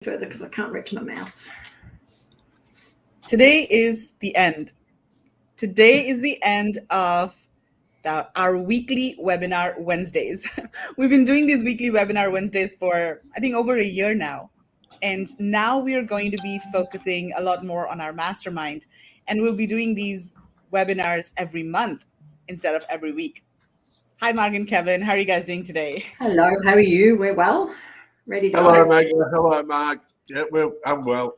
further because I can't reach my mouse. Today is the end. Today is the end of our weekly webinar Wednesdays. We've been doing these weekly webinar Wednesdays for, I think, over a year now. And now we are going to be focusing a lot more on our mastermind. And we'll be doing these webinars every month instead of every week. Hi, Mark and Kevin. How are you guys doing today? Hello, how are you? We're well. Ready to go. Hello, Megla. Hello, Mark. Yeah, I'm well.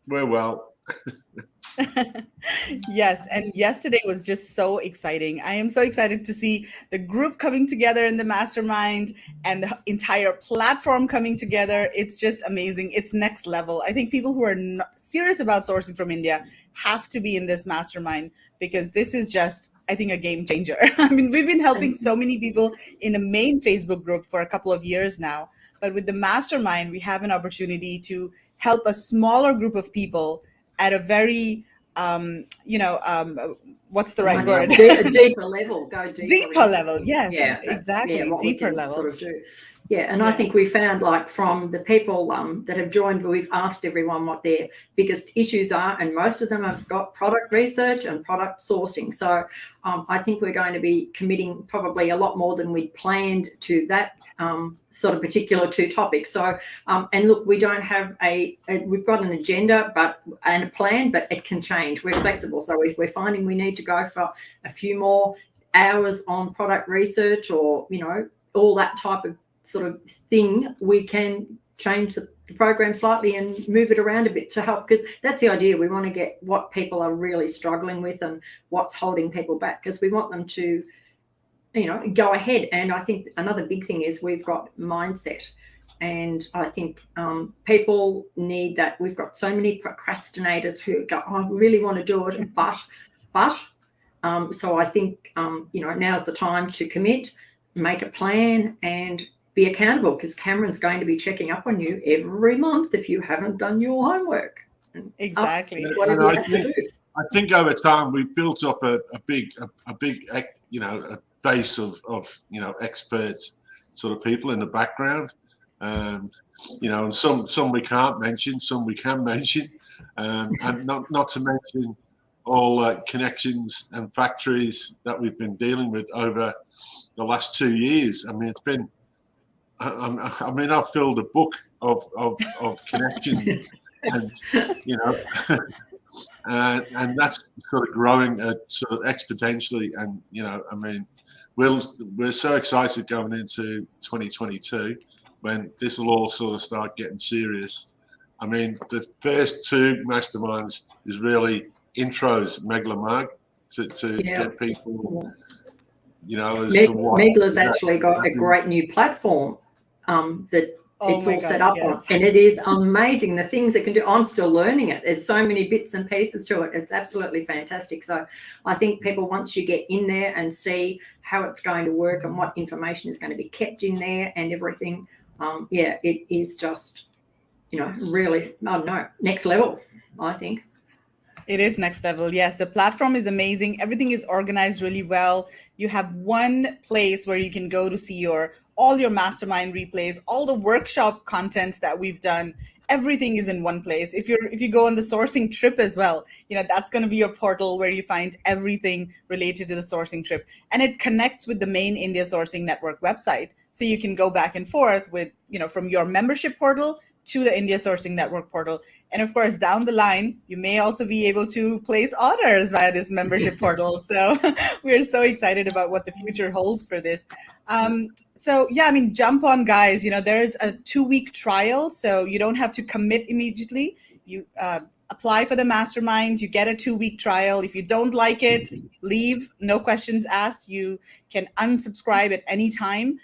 We're well. Yes, and yesterday was just so exciting. I am so excited to see the group coming together in the mastermind and the entire platform coming together. It's just amazing. It's next level. I think people who are serious about sourcing from India have to be in this mastermind because this is just, I think, a game changer. I mean, we've been helping so many people in the main Facebook group for a couple of years now, but with the mastermind, we have an opportunity to help a smaller group of people at a very, what's the right word? A deeper level, go deeper. Deeper level, yes, yeah, exactly, yeah, deeper level. Sort of do. Yeah, and I think we found, like, from the people that have joined, we've asked everyone what their biggest issues are, and most of them have got product research and product sourcing. So I think we're going to be committing probably a lot more than we'd planned to that sort of particular two topics. So, and look, we don't have we've got an agenda and a plan, but it can change. We're flexible. So if we're finding we need to go for a few more hours on product research or, all that type of sort of thing, we can change the program slightly and move it around a bit to help, because that's the idea. We want to get what people are really struggling with and what's holding people back, because we want them to go ahead. And I think another big thing is we've got mindset, and I think people need that. We've got so many procrastinators who go, I really want to do it, but so I think now's the time to commit, make a plan, and be accountable, because Cameron's going to be checking up on you every month if you haven't done your homework. Exactly. Whatever you have to do. I think over time we've built up a big base of experts sort of people in the background, and some we can't mention, some we can mention, and not to mention all connections and factories that we've been dealing with over the last 2 years. I mean, it's been I've filled a book of connections, and and that's sort of growing sort of exponentially. And we're so excited going into 2022 when this will all sort of start getting serious. I mean, the first two masterminds is really intros, Megla Mark, to get people, as to what. Megla's actually got a great new platform that it's all set up on, and it is amazing the things it can do. I'm still learning it. There's so many bits and pieces to it. It's absolutely fantastic. So I think people, once you get in there and see how it's going to work and what information is going to be kept in there and everything, it is just, really, I don't know, next level, I think. It is next level. Yes, the platform is amazing. Everything is organized really well. You have one place where you can go to see all your mastermind replays, all the workshop content that we've done. Everything is in one place. If you go on the sourcing trip as well, that's going to be your portal where you find everything related to the sourcing trip, and it connects with the main India Sourcing Network website, so you can go back and forth with from your membership portal to the India Sourcing Network portal. And of course, down the line, you may also be able to place orders via this membership portal. So we're so excited about what the future holds for this. Jump on, guys. There's a 2-week trial, so you don't have to commit immediately. You apply for the mastermind, you get a 2-week trial. If you don't like it, leave, no questions asked. You can unsubscribe at any time.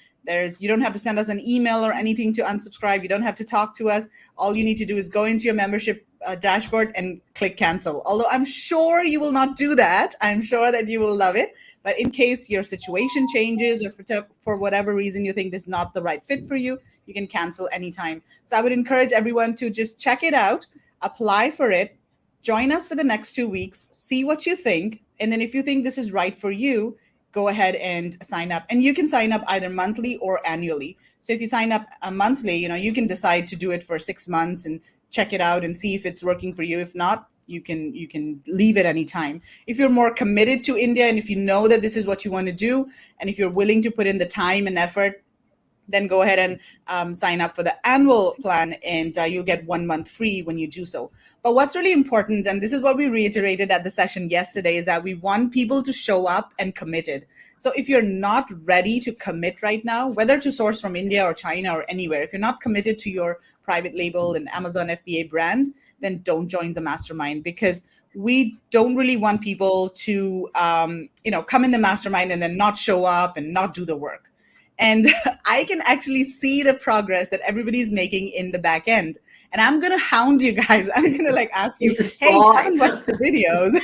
You don't have to send us an email or anything to unsubscribe. You don't have to talk to us. All you need to do is go into your membership dashboard and click cancel. Although I'm sure you will not do that. I'm sure that you will love it. But in case your situation changes or for whatever reason you think this is not the right fit for you, you can cancel anytime. So I would encourage everyone to just check it out, apply for it, join us for the next 2 weeks, see what you think. And then if you think this is right for you, go ahead and sign up. And you can sign up either monthly or annually. So if you sign up monthly, you can decide to do it for 6 months and check it out and see if it's working for you. If not, you can leave it anytime. If you're more committed to India and if you know that this is what you want to do, and if you're willing to put in the time and effort, then go ahead and sign up for the annual plan, and you'll get 1 month free when you do so. But what's really important, and this is what we reiterated at the session yesterday, is that we want people to show up and committed. So if you're not ready to commit right now, whether to source from India or China or anywhere, if you're not committed to your private label and Amazon FBA brand, then don't join the mastermind, because we don't really want people to come in the mastermind and then not show up and not do the work. And I can actually see the progress that everybody's making in the back end. And I'm going to hound you guys. I'm going to ask you, hey, you haven't watched the videos.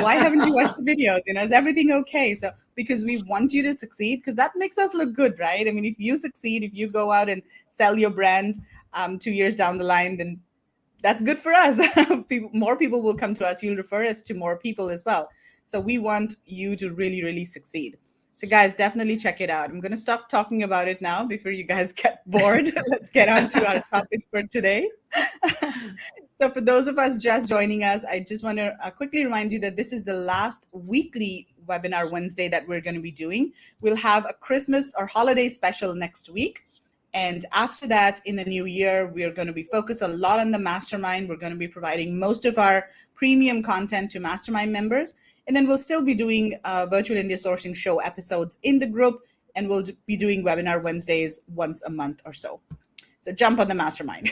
Why haven't you watched the videos? Is everything okay? So because we want you to succeed, because that makes us look good, right? I mean, if you succeed, if you go out and sell your brand 2 years down the line, then that's good for us. More people will come to us. You'll refer us to more people as well. So we want you to really, really succeed. So guys, definitely check it out. I'm going to stop talking about it now before you guys get bored. Let's get on to our topic for today. So for those of us just joining us, I just want to quickly remind you that this is the last weekly webinar Wednesday that we're going to be doing. We'll have a Christmas or holiday special next week. And after that, in the new year, we're going to be focused a lot on the mastermind. We're going to be providing most of our premium content to mastermind members. And then we'll still be doing Virtual India Sourcing Show episodes in the group, and we'll be doing Webinar Wednesdays once a month or so. So jump on the mastermind.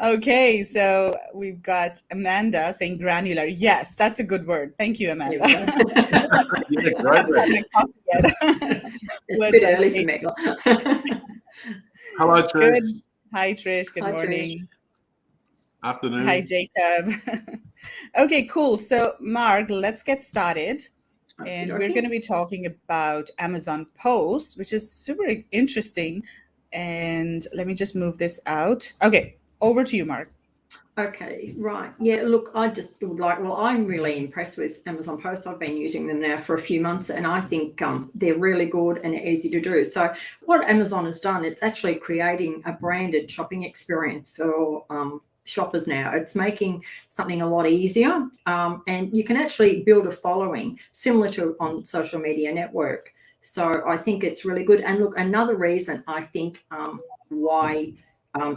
Okay, so we've got Amanda saying granular. Yes, that's a good word. Thank you, Amanda. Yeah, great. It's a bit early for me. Hello, Trish. Good. Hi, Trish. Good Hi, morning. Trish. Afternoon. Hi, Jacob. Okay, cool. So, Mark, let's get started. And we're going to be talking about Amazon posts, which is super interesting. And let me just move this out. Okay, over to you, Mark. Okay, right. Yeah, look, I just would I'm really impressed with Amazon posts. I've been using them now for a few months, and I think they're really good and easy to do. So what Amazon has done, it's actually creating a branded shopping experience for shoppers now. It's making something a lot easier, and you can actually build a following similar to on social media network. So I think it's really good. And look, another reason I think why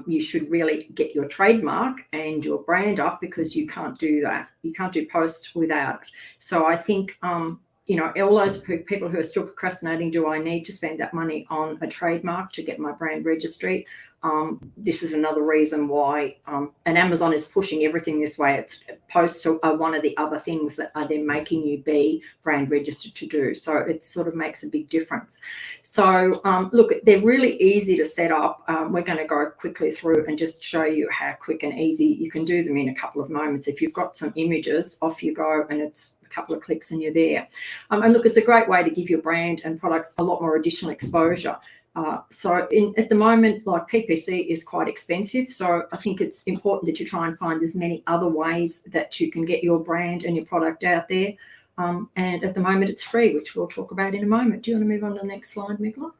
you should really get your trademark and your brand up, because you can't do that. You can't do posts without it. So I think, all those people who are still procrastinating, do I need to spend that money on a trademark to get my brand registry? This is another reason why, and Amazon is pushing everything this way. It's posts are one of the other things that are then making you be brand registered to do. So it sort of makes a big difference. So look, they're really easy to set up. We're going to go quickly through and just show you how quick and easy you can do them in a couple of moments. If you've got some images, off you go, and it's a couple of clicks and you're there. And look, it's a great way to give your brand and products a lot more additional exposure. So at the moment, like PPC is quite expensive. So I think it's important that you try and find as many other ways that you can get your brand and your product out there. And at the moment it's free, which we'll talk about in a moment. Do you want to move on to the next slide, Migla?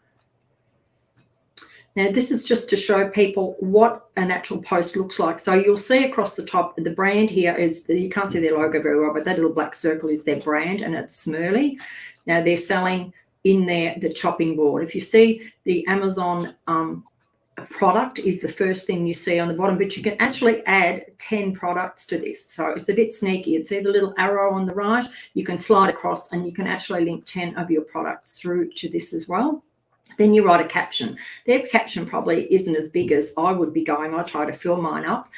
Now, this is just to show people what an actual post looks like. So you'll see across the top, the brand here is, you can't see their logo very well, but that little black circle is their brand, and it's Smurley. Now they're selling in there the chopping board. If you see the Amazon product is the first thing you see on the bottom, but you can actually add 10 products to this. So it's a bit sneaky. You'd see the little arrow on the right, you can slide across and you can actually link 10 of your products through to this as well. Then you write a caption. Their caption probably isn't as big as I would be going. I try to fill mine up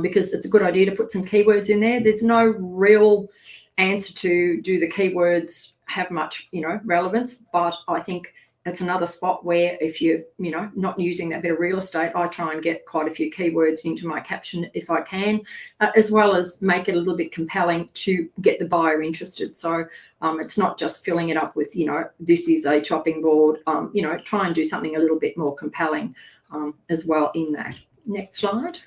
because it's a good idea to put some keywords in there. There's no real answer to do the keywords have much, relevance, but I think it's another spot where if you're, not using that bit of real estate, I try and get quite a few keywords into my caption if I can, as well as make it a little bit compelling to get the buyer interested. So it's not just filling it up with, this is a chopping board, try and do something a little bit more compelling as well in that. Next slide.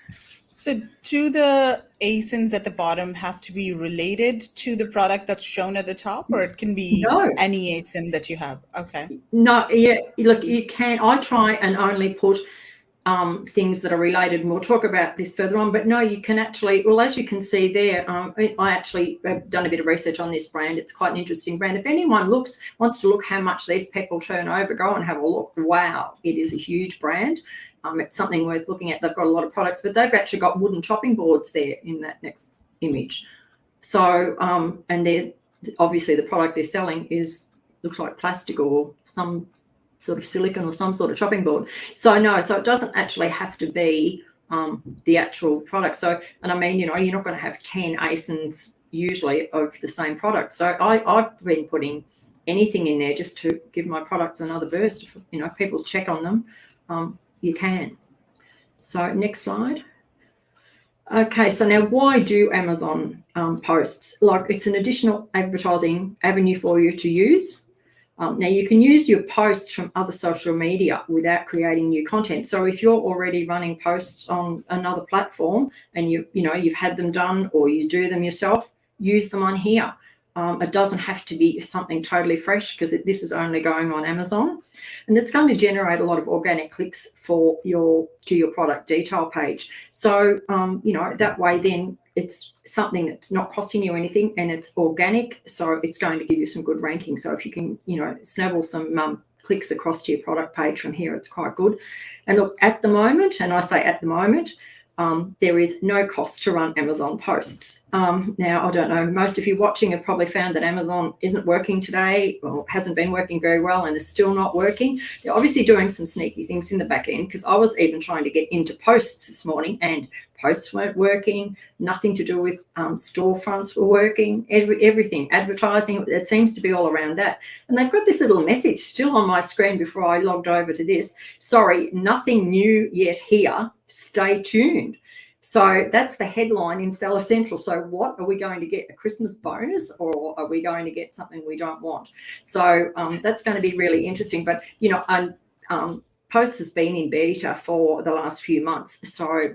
So do the ASINs at the bottom have to be related to the product that's shown at the top, or it can be No. any ASIN that you have? Okay. No, yeah, look, you can. I try and only put things that are related, and we'll talk about this further on. But no, you can actually, well, as you can see there, I actually have done a bit of research on this brand. It's quite an interesting brand. If anyone wants to look how much these people turn over, go and have a look. Wow, it is a huge brand. It's something worth looking at. They've got a lot of products, but they've actually got wooden chopping boards there in that next image. So, and they're obviously the product they're selling looks like plastic or some sort of silicone or some sort of chopping board. So no, so it doesn't actually have to be the actual product. So, and I mean, you know, you're not going to have 10 ASINs usually of the same product. So I've been putting anything in there just to give my products another burst. If, you know, people check on them, you can. So next slide. Okay, so now why do Amazon posts? Like, it's an additional advertising avenue for you to use. Now you can use your posts from other social media without creating new content. So if you're already running posts on another platform and you've had them done or you do them yourself, use them on here. It doesn't have to be something totally fresh because this is only going on Amazon, and it's going to generate a lot of organic clicks to your product detail page. So that way then it's something that's not costing you anything and it's organic, so it's going to give you some good ranking. So if you can snabble some clicks across to your product page from here, it's quite good. And look, at the moment, and I say at the moment, there is no cost to run Amazon posts. Now, I don't know, most of you watching have probably found that Amazon isn't working today or hasn't been working very well and is still not working. They're obviously doing some sneaky things in the back end, because I was even trying to get into posts this morning and posts weren't working, nothing to do with storefronts were working, everything, advertising, it seems to be all around that. And they've got this little message still on my screen before I logged over to this. Sorry, nothing new yet here, stay tuned. So that's the headline in Seller Central. So what are we going to get, a Christmas bonus, or are we going to get something we don't want? So that's going to be really interesting. But, Post has been in beta for the last few months. So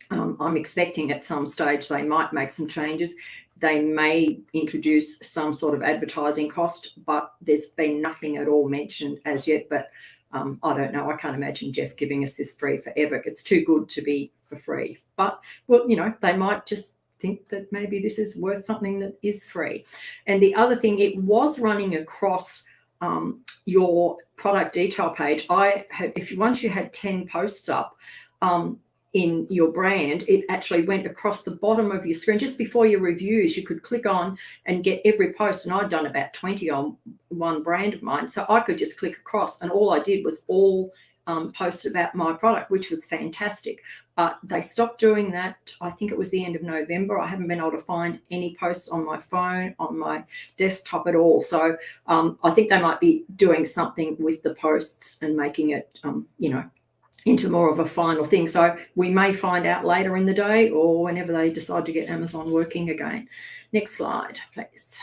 I'm expecting at some stage they might make some changes. They may introduce some sort of advertising cost, but there's been nothing at all mentioned as yet. But I don't know. I can't imagine Jeff giving us this free forever. It's too good to be for free. But, well, they might just think that maybe this is worth something that is free. And the other thing, it was running across your product detail page. Once you had 10 posts up in your brand, it actually went across the bottom of your screen. Just before your reviews, you could click on and get every post, and I'd done about 20 on one brand of mine, so I could just click across and all I did was all posts about my product, which was fantastic. But they stopped doing that, I think it was the end of November. I haven't been able to find any posts on my phone, on my desktop at all. So I think they might be doing something with the posts and making it into more of a final thing. So we may find out later in the day or whenever they decide to get Amazon working again. Next slide, please.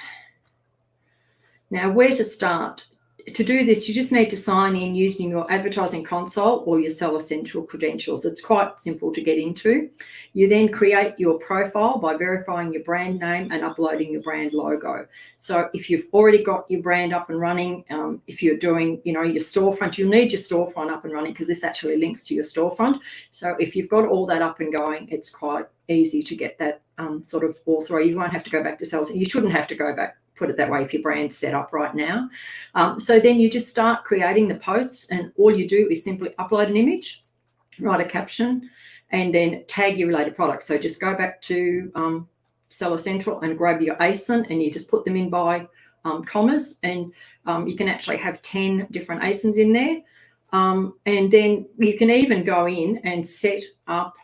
Now, where to start? To do this, you just need to sign in using your advertising console or your Seller Central credentials. It's quite simple to get into. You then create your profile by verifying your brand name and uploading your brand logo. So if you've already got your brand up and running, if you're doing, your storefront, you'll need your storefront up and running because this actually links to your storefront. So if you've got all that up and going, it's quite easy to get that sort of all through. You won't have to go back to sales. You shouldn't have to go back, put it that way, if your brand's set up right now. So then you just start creating the posts, and all you do is simply upload an image, write a caption, and then tag your related products. So just go back to Seller Central and grab your ASIN, and you just put them in by commas, and you can actually have 10 different ASINs in there. And then you can even go in and set up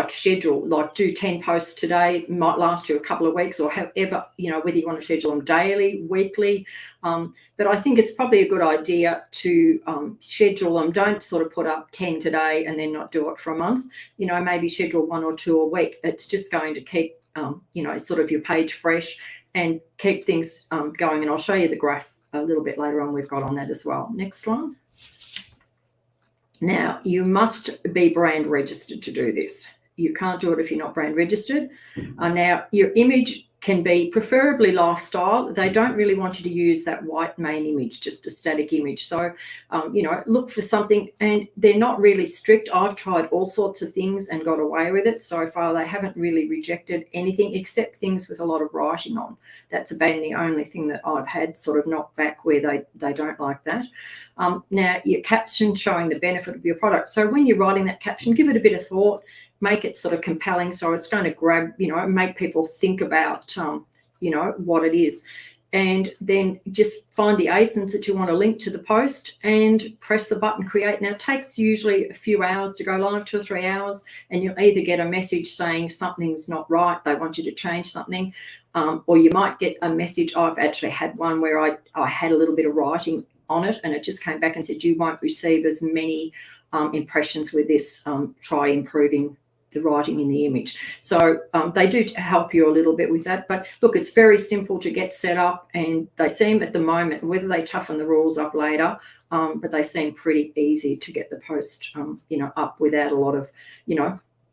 schedule, like do 10 posts today. It might last you a couple of weeks, or however, whether you want to schedule them daily, weekly. But I think it's probably a good idea to schedule them. Don't sort of put up 10 today and then not do it for a month. Maybe schedule 1 or 2 a week. It's just going to keep, sort of your page fresh and keep things going. And I'll show you the graph a little bit later on we've got on that as well. Next one. Now, you must be brand registered to do this. You can't do it if you're not brand registered. Now, your image can be preferably lifestyle. They don't really want you to use that white main image, just a static image. So, look for something, and they're not really strict. I've tried all sorts of things and got away with it. So far, they haven't really rejected anything except things with a lot of writing on. That's been the only thing that I've had sort of knocked back where they don't like that. Now, your caption showing the benefit of your product. So when you're writing that caption, give it a bit of thought. Make it sort of compelling, so it's going to grab, make people think about, what it is. And then just find the ASINs that you want to link to the post and press the button create. Now, it takes usually a few hours to go live, 2 or 3 hours, and you'll either get a message saying something's not right, they want you to change something, or you might get a message. I've actually had one where I had a little bit of writing on it, and it just came back and said, you won't receive as many impressions with this, try improving the writing in the image. So they do help you a little bit with that. But look, it's very simple to get set up, and they seem at the moment, whether they toughen the rules up later, but they seem pretty easy to get the post, up without a lot of,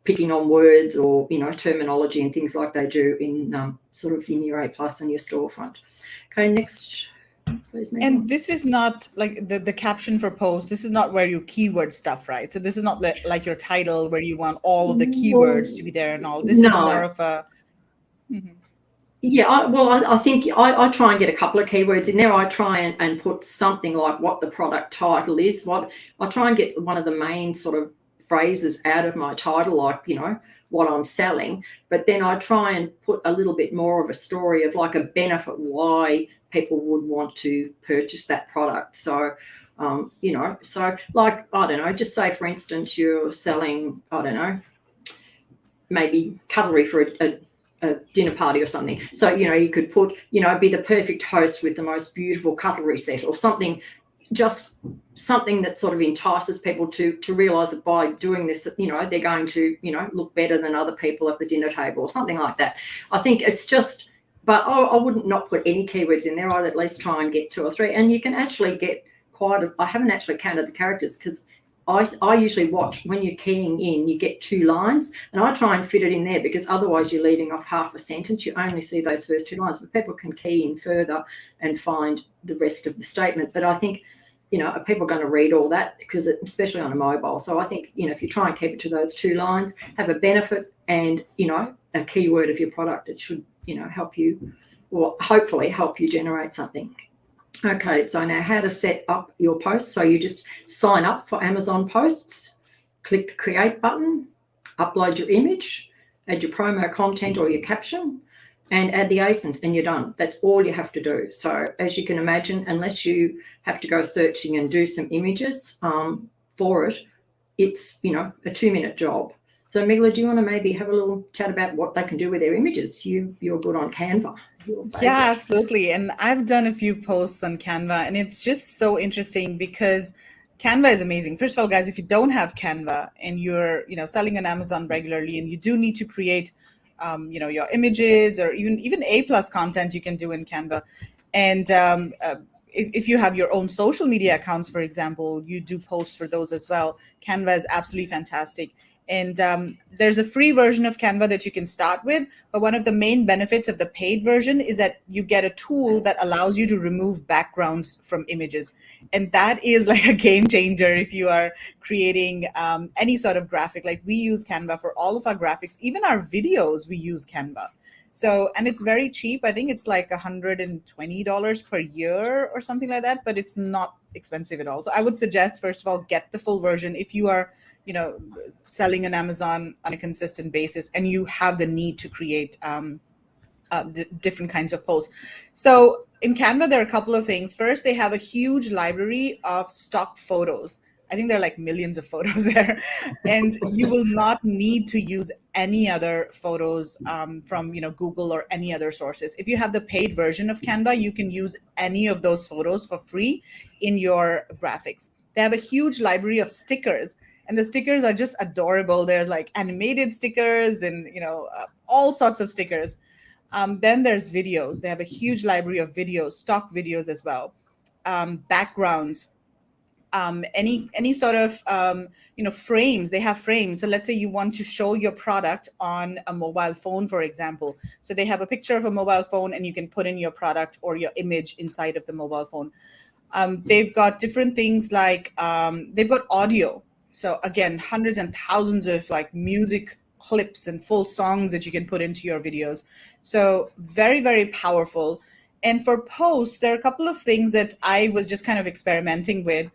picking on words or, terminology and things like they do in sort of in your A+ and your storefront. Okay, next. And this is not like the caption for post. This is not where you keyword stuff, right? So this is not like your title where you want all of the keywords to be there and all. This is more of a. Mm-hmm. Yeah, I think I try and get a couple of keywords in there. I try and put something like what the product title is. I try and get one of the main sort of phrases out of my title, like, what I'm selling. But then I try and put a little bit more of a story of like a benefit why people would want to purchase that product. So, so like, I don't know, just say, for instance, you're selling, I don't know, maybe cutlery for a dinner party or something. So, you could put, be the perfect host with the most beautiful cutlery set or something, just something that sort of entices people to realise that by doing this, they're going to, look better than other people at the dinner table or something like that. I think it's just, but I wouldn't not put any keywords in there. I'd at least try and get 2 or 3. And you can actually get I haven't actually counted the characters, because I usually watch when you're keying in, you get 2 lines, and I try and fit it in there, because otherwise you're leaving off half a sentence. You only see those first 2 lines, but people can key in further and find the rest of the statement. But I think, are people going to read all that? Because especially on a mobile. So I think, if you try and keep it to those 2 lines, have a benefit and, a keyword of your product, it should, help you, or hopefully help you generate something. Okay, so now how to set up your posts. So you just sign up for Amazon posts, click the create button, upload your image, add your promo content or your caption, and add the ASINs, and you're done. That's all you have to do. So as you can imagine, unless you have to go searching and do some images for it, it's, a 2-minute job. So Migla, do you want to maybe have a little chat about what they can do with their images? You're good on Canva. Yeah, absolutely. And I've done a few posts on Canva, and it's just so interesting because Canva is amazing. First of all, guys, if you don't have Canva and you're, selling on Amazon regularly, and you do need to create, your images or even A+ content, you can do in Canva. And if you have your own social media accounts, for example, you do posts for those as well. Canva is absolutely fantastic. And there's a free version of Canva that you can start with. But one of the main benefits of the paid version is that you get a tool that allows you to remove backgrounds from images. And that is like a game changer if you are creating any sort of graphic. Like, we use Canva for all of our graphics, even our videos, we use Canva. So, and it's very cheap. I think it's like $120 per year or something like that, but it's not expensive at all. So I would suggest, first of all, get the full version if you are, selling on Amazon on a consistent basis and you have the need to create different kinds of posts. So in Canva, there are a couple of things. First, they have a huge library of stock photos. I think there are like millions of photos there, and you will not need to use any other photos from Google or any other sources. If you have the paid version of Canva, you can use any of those photos for free in your graphics. They have a huge library of stickers, and the stickers are just adorable. They're like animated stickers and all sorts of stickers. Then there's videos. They have a huge library of videos, stock videos as well, backgrounds. any sort of frames. They have frames. So let's say you want to show your product on a mobile phone, for example. So they have a picture of a mobile phone, and you can put in your product or your image inside of the mobile phone. They've got different things like they've got audio. So again, hundreds and thousands of like music clips and full songs that you can put into your videos. So very, very powerful. And for posts, there are a couple of things that I was just kind of experimenting with.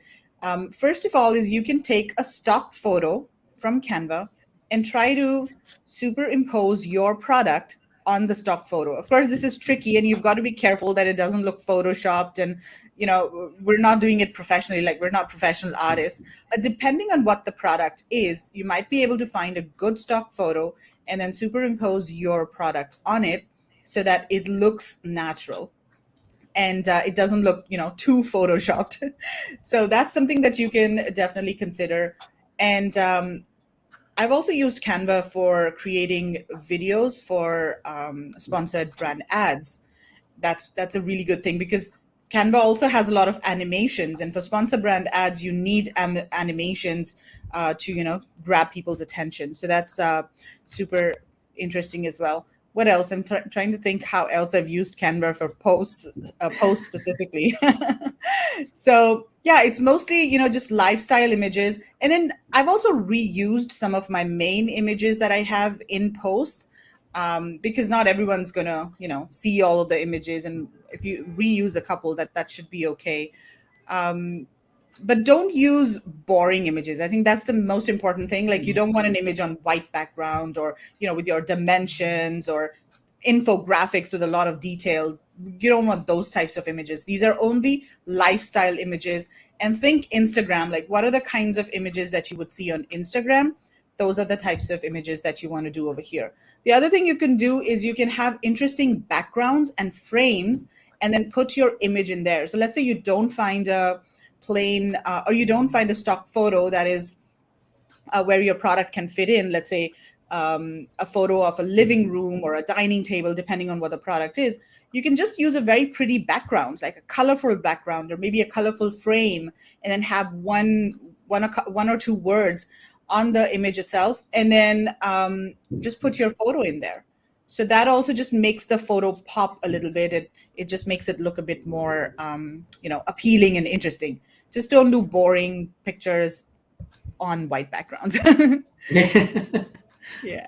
First of all is you can take a stock photo from Canva and try to superimpose your product on the stock photo. Of course, this is tricky, and you've got to be careful that it doesn't look photoshopped, and we're not doing it professionally, like we're not professional artists. But depending on what the product is, you might be able to find a good stock photo and then superimpose your product on it so that it looks natural and it doesn't look too photoshopped. So that's something that you can definitely consider. And I've also used Canva for creating videos for sponsored brand ads. That's a really good thing, because Canva also has a lot of animations, and for sponsor brand ads, you need animations to grab people's attention. So that's super interesting as well. What else? I'm trying to think how else I've used Canva for posts specifically. So yeah, it's mostly just lifestyle images, and then I've also reused some of my main images that I have in posts. Because not everyone's gonna see all of the images, and if you reuse a couple, that should be okay. But don't use boring images. I think that's the most important thing. Like, you don't want an image on white background, or with your dimensions or infographics with a lot of detail. You don't want those types of images. These are only lifestyle images. And think Instagram, like what are the kinds of images that you would see on Instagram? Those are the types of images that you want to do over here. The other thing you can do is you can have interesting backgrounds and frames and then put your image in there. So let's say you don't find a plain or you don't find a stock photo that is where your product can fit in. Let's say a photo of a living room or a dining table, depending on what the product is. You can just use a very pretty background, like a colorful background or maybe a colorful frame, and then have one or two words on the image itself, and then just put your photo in there. So that also just makes the photo pop a little bit. It just makes it look a bit more appealing and interesting. Just don't do boring pictures on white backgrounds. Yeah.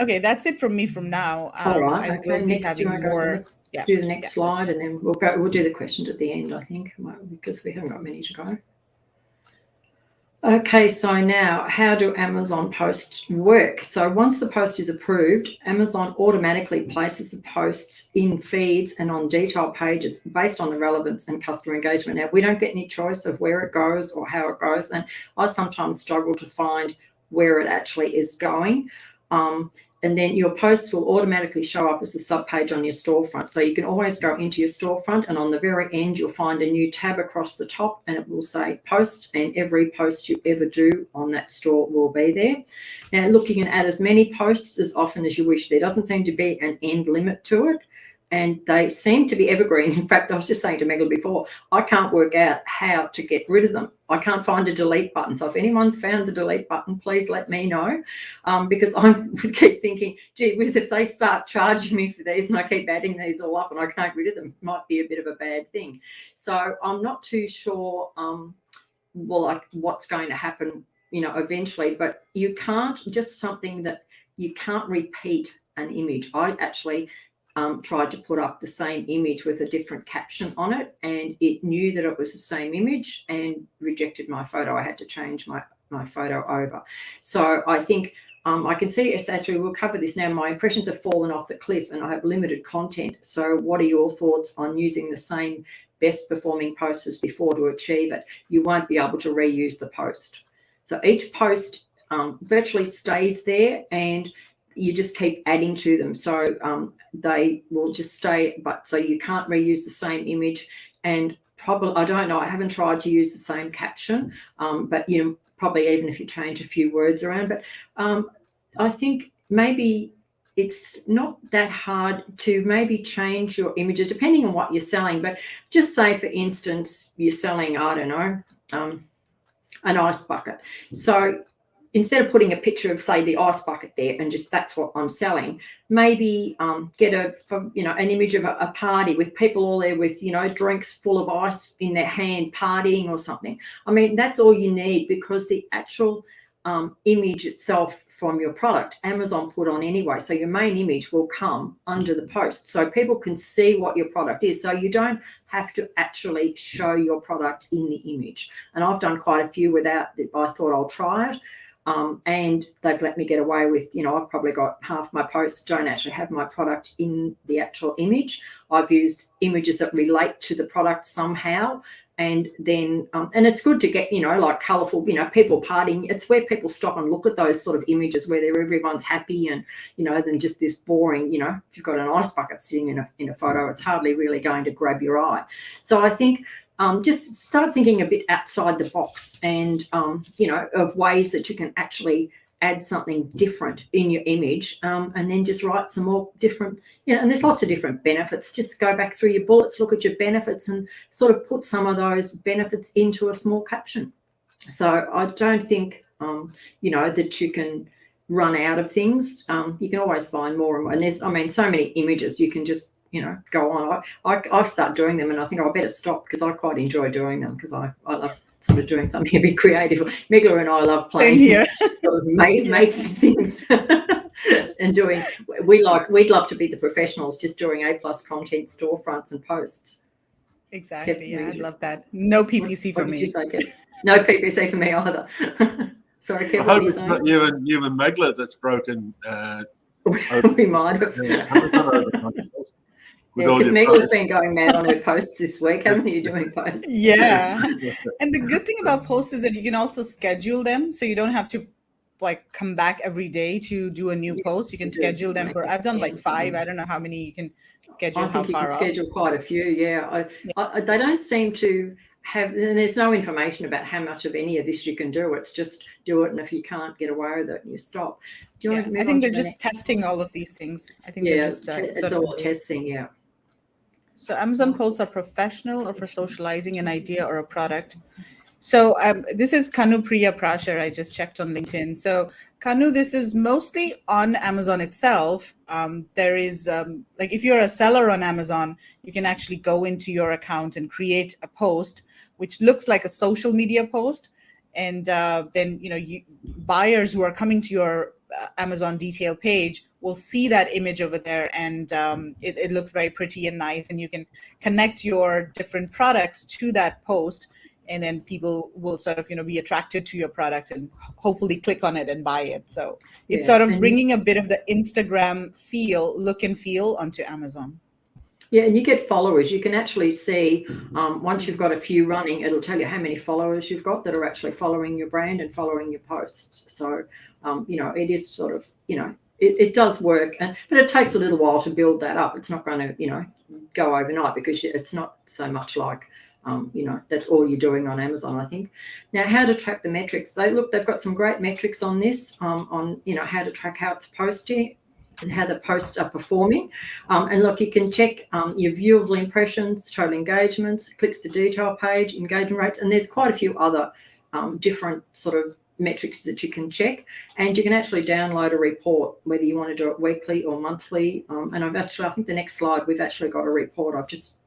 Okay, that's it from me from now. All right. Okay. Next, do the next slide, and then we'll do the questions at the end, I think, because we haven't got many to go. Okay, so now how do Amazon posts work? So once the post is approved, Amazon automatically places the posts in feeds and on detailed pages based on the relevance and customer engagement. Now, we don't get any choice of where it goes or how it goes, and I sometimes struggle to find where it actually is going. And then your posts will automatically show up as a subpage on your storefront. So you can always go into your storefront, and on the very end, you'll find a new tab across the top, and it will say posts, and every post you ever do on that store will be there. Now, look, you can add as many posts as often as you wish. There doesn't seem to be an end limit to it, and they seem to be evergreen. In fact, I was just saying to Megal before, I can't work out how to get rid of them. I can't find a delete button. So if anyone's found the delete button, please let me know, because I keep thinking, gee whiz, if they start charging me for these and I keep adding these all up and I can't get rid of them, it might be a bit of a bad thing. So I'm not too sure, what's going to happen, eventually, but you can't, just something that you can't repeat an image. I actually tried to put up the same image with a different caption on it, and it knew that it was the same image and rejected my photo. I had to change my photo over. So I think I can see it's actually, we'll cover this now. My impressions have fallen off the cliff and I have limited content. So what are your thoughts on using the same best performing post as before to achieve it? You won't be able to reuse the post. So each post virtually stays there, and you just keep adding to them. So they will just stay, but so you can't reuse the same image. And probably, I don't know, I haven't tried to use the same caption, but probably even if you change a few words around. But I think maybe it's not that hard to maybe change your images depending on what you're selling. But just say, for instance, you're selling, I don't know, an ice bucket. So instead of putting a picture of, say, the ice bucket there and just that's what I'm selling, maybe get an image of a party with people all there with, drinks full of ice in their hand, partying or something. I mean, that's all you need, because the actual image itself from your product, Amazon put on anyway. So your main image will come under the post, so people can see what your product is. So you don't have to actually show your product in the image. And I've done quite a few without it. I thought I'll try it. And they've let me get away with, I've probably got half my posts don't actually have my product in the actual image. I've used images that relate to the product somehow. And then, and it's good to get, like colourful, people partying. It's where people stop and look at those sort of images where everyone's happy and, than just this boring, if you've got an ice bucket sitting in a photo, it's hardly really going to grab your eye. So I think just start thinking a bit outside the box and, of ways that you can actually add something different in your image, and then just write some more different, and there's lots of different benefits. Just go back through your bullets, look at your benefits and sort of put some of those benefits into a small caption. So I don't think, that you can run out of things. You can always find more and more. And there's, so many images you can just, go on. I start doing them and I think I better stop, because I quite enjoy doing them, because I love sort of doing something a bit creative. Megla and I love playing here, sort of making things and doing. We'd love to be the professionals, just doing A+ content, storefronts and posts. Exactly. Yeah, I'd love that. No PPC for me. No PPC for me either. Sorry, Kev, I hope it's not you and Megla that's broken. We might have. Yeah, because Megla's been going mad on her posts this week, haven't you, doing posts? Yeah. And the good thing about posts is that you can also schedule them, so you don't have to come back every day to do a new post. You can schedule them for, I've done 5. I don't know how many you can schedule. I think you can schedule quite a few, yeah. They don't seem to have, and there's no information about how much of any of this you can do. It's just do it, and if you can't get away with it, you stop. Do you want to move I think they're just testing all of these things. I think they're just it's all testing, yeah. So Amazon posts are professional or for socializing an idea or a product. So this is Kanu Priya Prashar. I just checked on LinkedIn. So Kanu, this is mostly on Amazon itself. There is if you're a seller on Amazon, you can actually go into your account and create a post, which looks like a social media post. And then, buyers who are coming to your Amazon detail page will see that image over there, and it looks very pretty and nice, and you can connect your different products to that post, and then people will sort of be attracted to your product and hopefully click on it and buy it. So it's sort of bringing a bit of the Instagram look and feel onto Amazon. Yeah, and you get followers. You can actually see, once you've got a few running, it'll tell you how many followers you've got that are actually following your brand and following your posts. So, it is sort of, it does work, but it takes a little while to build that up. It's not going to, go overnight, because it's not so much like, that's all you're doing on Amazon, I think. Now, how to track the metrics. They've got some great metrics on this, on how to track how it's posting and how the posts are performing. And look, you can check your viewable impressions, total engagements, clicks to detail page, engagement rates, and there's quite a few other different sort of metrics that you can check. And you can actually download a report, whether you want to do it weekly or monthly. And I think the next slide, we've actually got a report I've just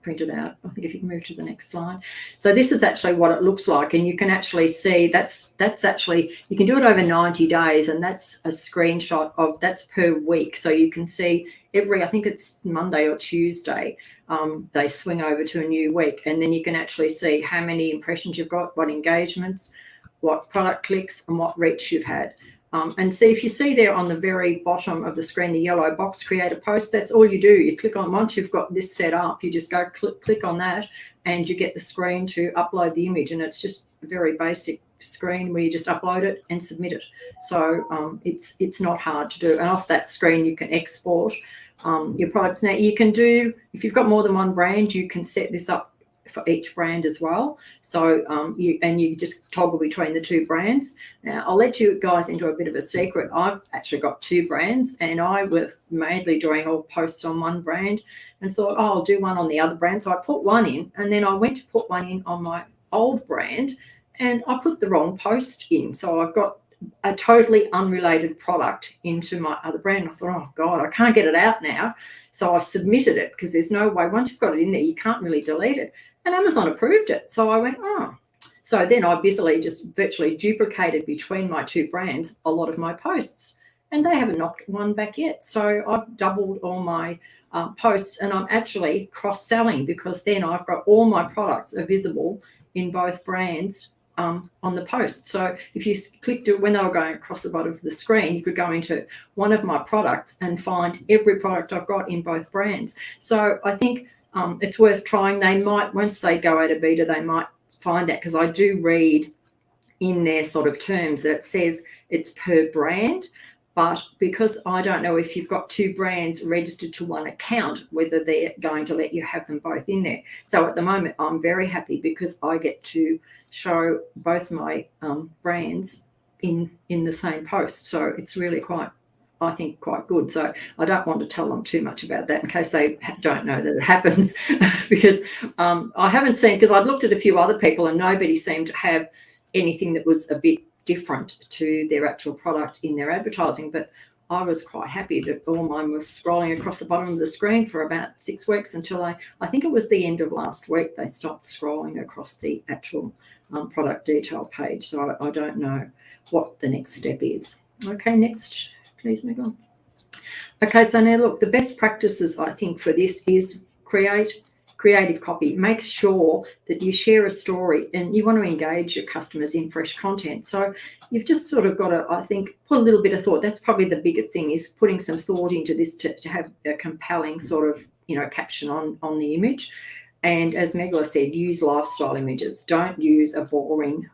printed out. I think if you can move to the next slide. So this is actually what it looks like, and you can actually see that's actually, you can do it over 90 days, and that's a screenshot of, that's per week. So you can see I think it's Monday or Tuesday, they swing over to a new week, and then you can actually see how many impressions you've got, what engagements, what product clicks, and what reach you've had. And see, if you see there on the very bottom of the screen, the yellow box, create a post, that's all you do. You click on, once you've got this set up, you just go click on that, and you get the screen to upload the image. And it's just a very basic screen where you just upload it and submit it. So it's not hard to do. And off that screen, you can export your products. Now, you can do, if you've got more than one brand, you can set this up for each brand as well. So you just toggle between the two brands. Now, I'll let you guys into a bit of a secret. I've actually got 2 brands, and I was mainly doing all posts on one brand and thought, I'll do one on the other brand. So I put one in, and then I went to put one in on my old brand, and I put the wrong post in. So I've got a totally unrelated product into my other brand. I thought, oh God, I can't get it out now. So I've submitted it because there's no way, once you've got it in there, you can't really delete it. And Amazon approved it. So I went, oh. So then I busily just virtually duplicated between my two brands a lot of my posts, and they haven't knocked one back yet. So I've doubled all my posts, and I'm actually cross-selling, because then I've got all my products are visible in both brands on the post. So if you clicked it when they were going across the bottom of the screen, you could go into one of my products and find every product I've got in both brands. So I think it's worth trying. They might, once they go out of beta, they might find that, because I do read in their sort of terms that it says it's per brand. But because I don't know if you've got two brands registered to one account, whether they're going to let you have them both in there. So at the moment, I'm very happy because I get to show both my brands in the same post. So it's really quite, I think, quite good. So I don't want to tell them too much about that in case they don't know that it happens, because I haven't seen, because I've looked at a few other people and nobody seemed to have anything that was a bit different to their actual product in their advertising. But I was quite happy that all mine was scrolling across the bottom of the screen for about 6 weeks, until I think it was the end of last week they stopped scrolling across the actual product detail page. So I don't know what the next step is. Okay, next, please move on. Okay, so now look, the best practices I think for this is creative copy. Make sure that you share a story, and you want to engage your customers in fresh content. So you've just sort of got to, I think, put a little bit of thought. That's probably the biggest thing, is putting some thought into this to have a compelling sort of, caption on the image. And as Megla said, use lifestyle images. Don't use a boring,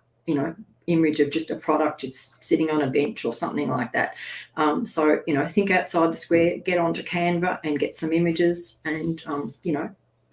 image of just a product just sitting on a bench or something like that. So, think outside the square, get onto Canva and get some images, and,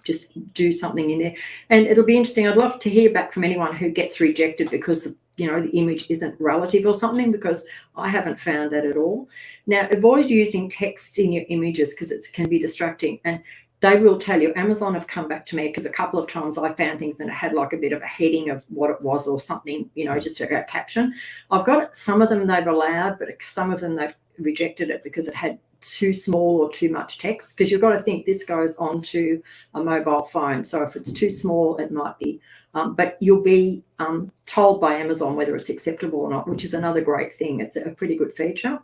just do something in there. And it'll be interesting. I'd love to hear back from anyone who gets rejected because, the image isn't relative or something, because I haven't found that at all. Now, avoid using text in your images because it can be distracting. And they will tell you, Amazon have come back to me, because a couple of times I found things that had like a bit of a heading of what it was or something, just a caption. I've got some of them they've allowed, but some of them they've rejected it because it had too small or too much text, because you've got to think this goes onto a mobile phone. So if it's too small, it might be, but you'll be told by Amazon whether it's acceptable or not, which is another great thing. It's a pretty good feature.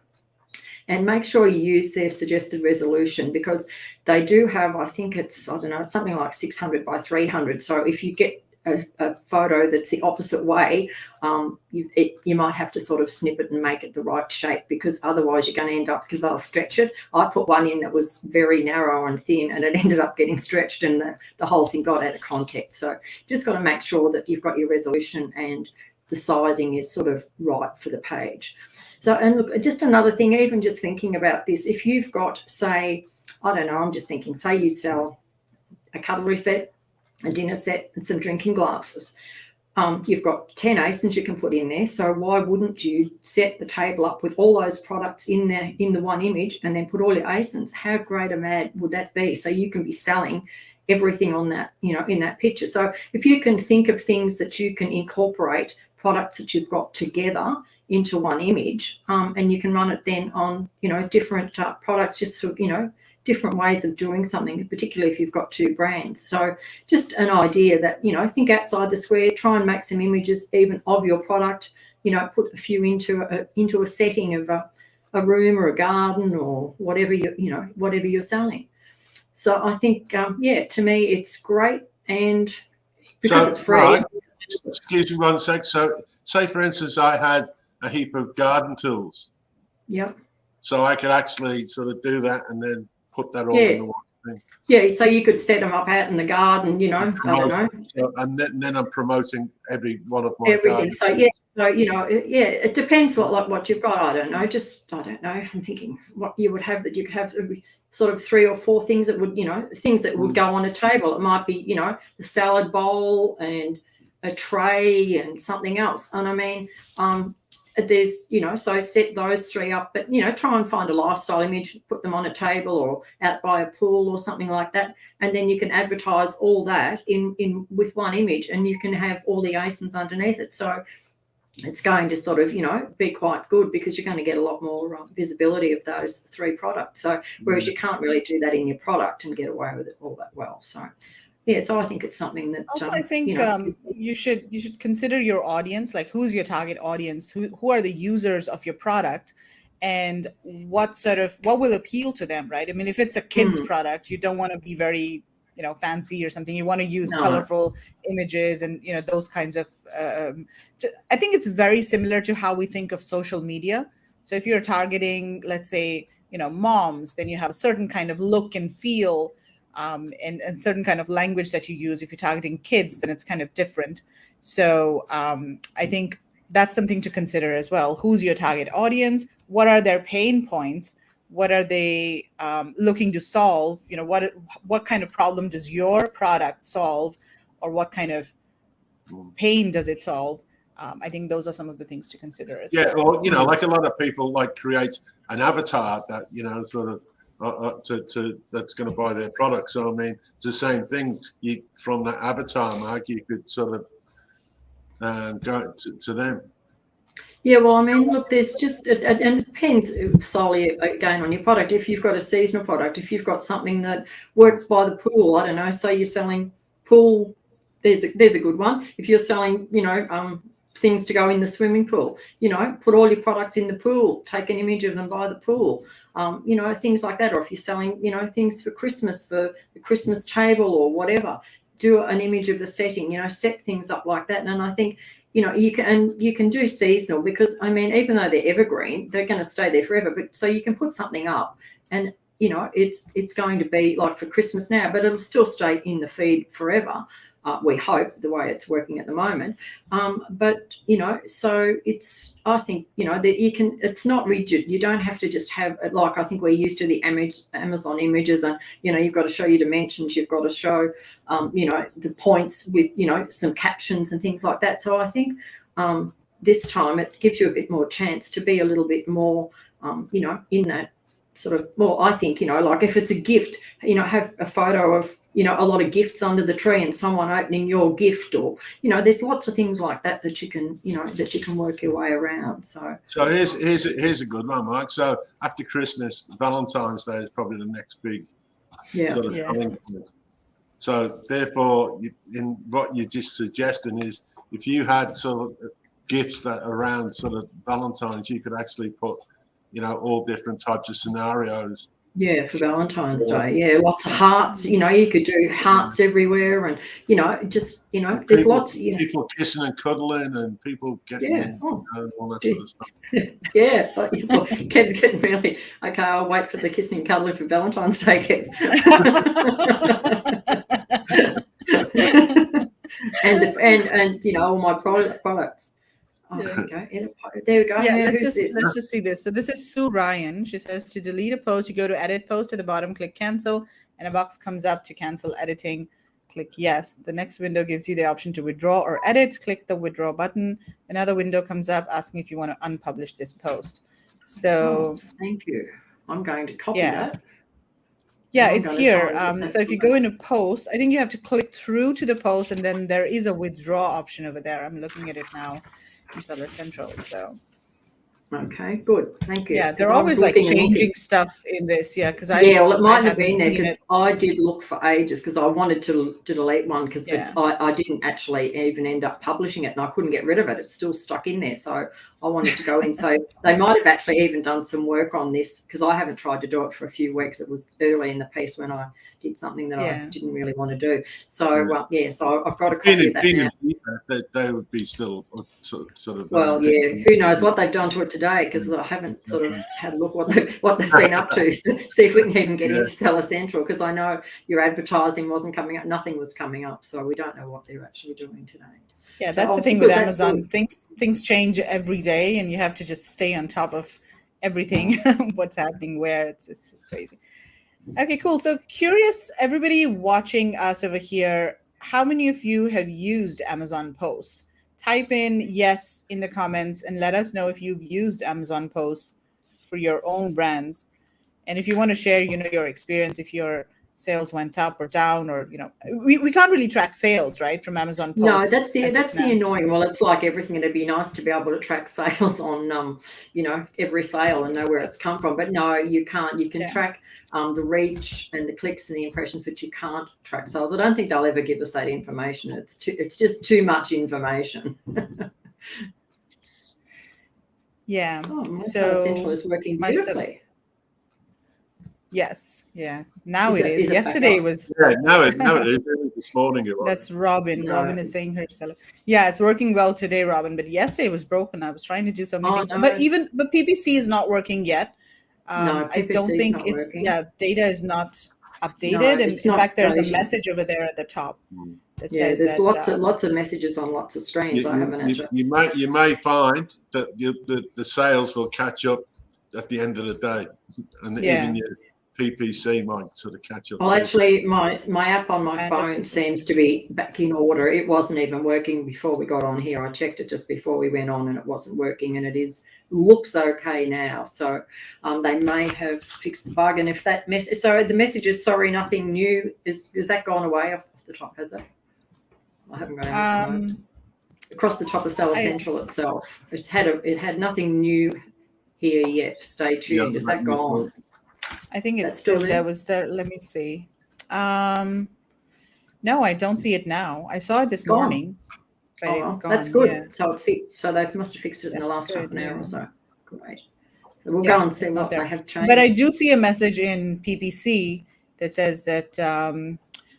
And make sure you use their suggested resolution, because they do have, I think it's, I don't know, it's something like 600 by 300. So if you get a photo that's the opposite way, you might have to sort of snip it and make it the right shape, because otherwise you're going to end up, because they'll stretch it. I put one in that was very narrow and thin, and it ended up getting stretched, and the whole thing got out of context. So just got to make sure that you've got your resolution and the sizing is sort of right for the page. So, and look, just another thing, even just thinking about this, if you've got, say, I don't know, I'm just thinking, say you sell a cutlery set, a dinner set, and some drinking glasses. You've got 10 ASINs you can put in there. So why wouldn't you set the table up with all those products in there in the one image, and then put all your ASINs? How great a ad would that be? So you can be selling everything on that, in that picture. So if you can think of things that you can incorporate products that you've got together into one image, and you can run it then on, different products, just sort of, different ways of doing something, particularly if you've got two brands. So just an idea that, think outside the square, try and make some images even of your product, put a few into a setting of a room or a garden or whatever whatever you're selling. So I think, to me, it's great. And because it's free. Right. Excuse me 1 sec. So say, for instance, I had a heap of garden tools. Yep. So I could actually sort of do that and then put that all in the one thing. Yeah, so you could set them up out in the garden, I don't know. So, and then I'm promoting every one of my everything. gardens. So it depends what you've got. I don't know. If I'm thinking what you would have, that you could have sort of 3 or 4 things that would, things that would go on a table. It might be, the salad bowl and a tray and something else. And I mean, there's, so set those 3 up, but, try and find a lifestyle image, put them on a table or out by a pool or something like that. And then you can advertise all that in with one image, and you can have all the ASINs underneath it. So it's going to sort of, be quite good, because you're going to get a lot more visibility of those 3 products. So whereas you can't really do that in your product and get away with it all that well. So yeah, so I think it's something that also I think you should consider your audience, like who's your target audience, who are the users of your product, and what will appeal to them, right? I mean, if it's a kids product, you don't want to be very fancy or something. You want to use colorful images and those kinds of I think it's very similar to how we think of social media. So if you're targeting, let's say, moms, then you have a certain kind of look and feel, and certain kind of language that you use. If you're targeting kids, then it's kind of different. So I think that's something to consider as well. Who's your target audience? What are their pain points? What are they looking to solve? What kind of problem does your product solve, or what kind of pain does it solve? I think those are some of the things to consider as well. Yeah, or like a lot of people create an avatar that sort of that's going to buy their product. So I mean, it's the same thing. From that avatar mark, you could sort of go to them. Yeah, well, I mean, look, there's just, and it depends solely, again, on your product. If you've got a seasonal product, if you've got something that works by the pool, I don't know, so you're selling pool, there's a good one. If you're selling, things to go in the swimming pool, put all your products in the pool, take an image of them by the pool, things like that. Or if you're selling, things for Christmas, for the Christmas table or whatever, do an image of the setting, set things up like that. And I think, you can do seasonal, because I mean, even though they're evergreen, they're going to stay there forever. But so you can put something up, and it's going to be like for Christmas now, but it'll still stay in the feed forever. We hope, the way it's working at the moment. But so it's, I think, that you can, it's not rigid. You don't have to just have, like, I think we're used to the Amazon images, and, you've got to show your dimensions, you've got to show, the points with, some captions and things like that. So I think this time it gives you a bit more chance to be a little bit more, in that sort of more, I think, like if it's a gift, have a photo of, a lot of gifts under the tree and someone opening your gift, or, there's lots of things like that that you can, that you can work your way around. So here's a good one, Mike. So after Christmas, Valentine's Day is probably the next big sort of selling point. So therefore, in what you're just suggesting is, if you had sort of gifts that around sort of Valentine's, you could actually put, all different types of scenarios. Yeah, for Valentine's Day. Yeah, lots of hearts. You could do hearts everywhere, and just there's people, lots. People kissing and cuddling, and people getting all that sort of stuff. Yeah, but Kev's getting really okay. I'll wait for the kissing and cuddling for Valentine's Day, Kev. and all my products. Oh, there we go. Yeah, let's just see this. So this is Sue Ryan. She says, to delete a post, you go to edit post at the bottom, click cancel, and a box comes up to cancel editing. Click yes. The next window gives you the option to withdraw or edit. Click the withdraw button. Another window comes up asking if you want to unpublish this post. So thank you. I'm going to copy that. Yeah, it's here. So if you go into post, I think you have to click through to the post, and then there is a withdraw option over there. I'm looking at it now. In Seller Central. So okay, good, thank you. Yeah, they're always like changing stuff in this. Yeah, because well, it might have been there, because I did look for ages, because I wanted to delete one, because I didn't actually even end up publishing it, and I couldn't get rid of it. It's still stuck in there, so I wanted to go in. So they might have actually even done some work on this, because I haven't tried to do it for a few weeks. It was early in the piece when I did something that I didn't really want to do. So so I've got a copy of that now. They would be still sort of. Well, who knows what they've done to it today, because I haven't sort of had a look what they've been up to. See if we can even get into Seller Central, because I know your advertising wasn't coming up. Nothing was coming up, so we don't know what they're actually doing today. Yeah, that's the thing with Amazon. Things change every day, and you have to just stay on top of everything, what's happening where. It's just crazy. Okay, cool. So curious, everybody watching us over here, how many of you have used Amazon posts type in yes in the comments and let us know if you've used Amazon posts for your own brands. And if you want to share, your experience, if your sales went up or down, or, we can't really track sales, right, from Amazon posts. No, that's the annoying. Well, it's like everything. It'd be nice to be able to track sales on, every sale and know where it's come from. But no, you can't. You can track the reach and the clicks and the impressions, but you can't track sales. I don't think they'll ever give us that information. It's just too much information. Yeah. Oh, my so Central is working beautifully. Yes. Yeah. Now it is. Yesterday was. Yeah. No, it is. This morning it was. That's Robin. No. Robin is saying her seller. Yeah, it's working well today, Robin. But yesterday was broken. I was trying to do so many things. No. But PPC is not working yet. No, I don't think it's working. data is not updated. No, and in fact, there's a updated. message over there at the top that says there's that, lots of messages on lots of screens. I haven't actually. You may find that the sales will catch up at the end of the day, and even your PPC might sort of catch up. Well, actually, my app on my phone seems to be back in order. It wasn't even working before we got on here. I checked it just before we went on, and it wasn't working. And looks okay now. So they may have fixed the bug. And if that so the message is sorry, nothing new. Is that gone away off the top? Has it? I haven't got anything across the top of Seller Central itself. It had nothing new here yet. Stay tuned. Is that gone? I think it's still there. Was there? Let me see. No, I don't see it now. I saw it this morning, but it's gone. That's good. Yeah. So it's fixed. So they must have fixed it in the last half an hour or so. Great. So we'll Yeah, go and see it's not what there. they have changed. But I do see a message in PPC that says that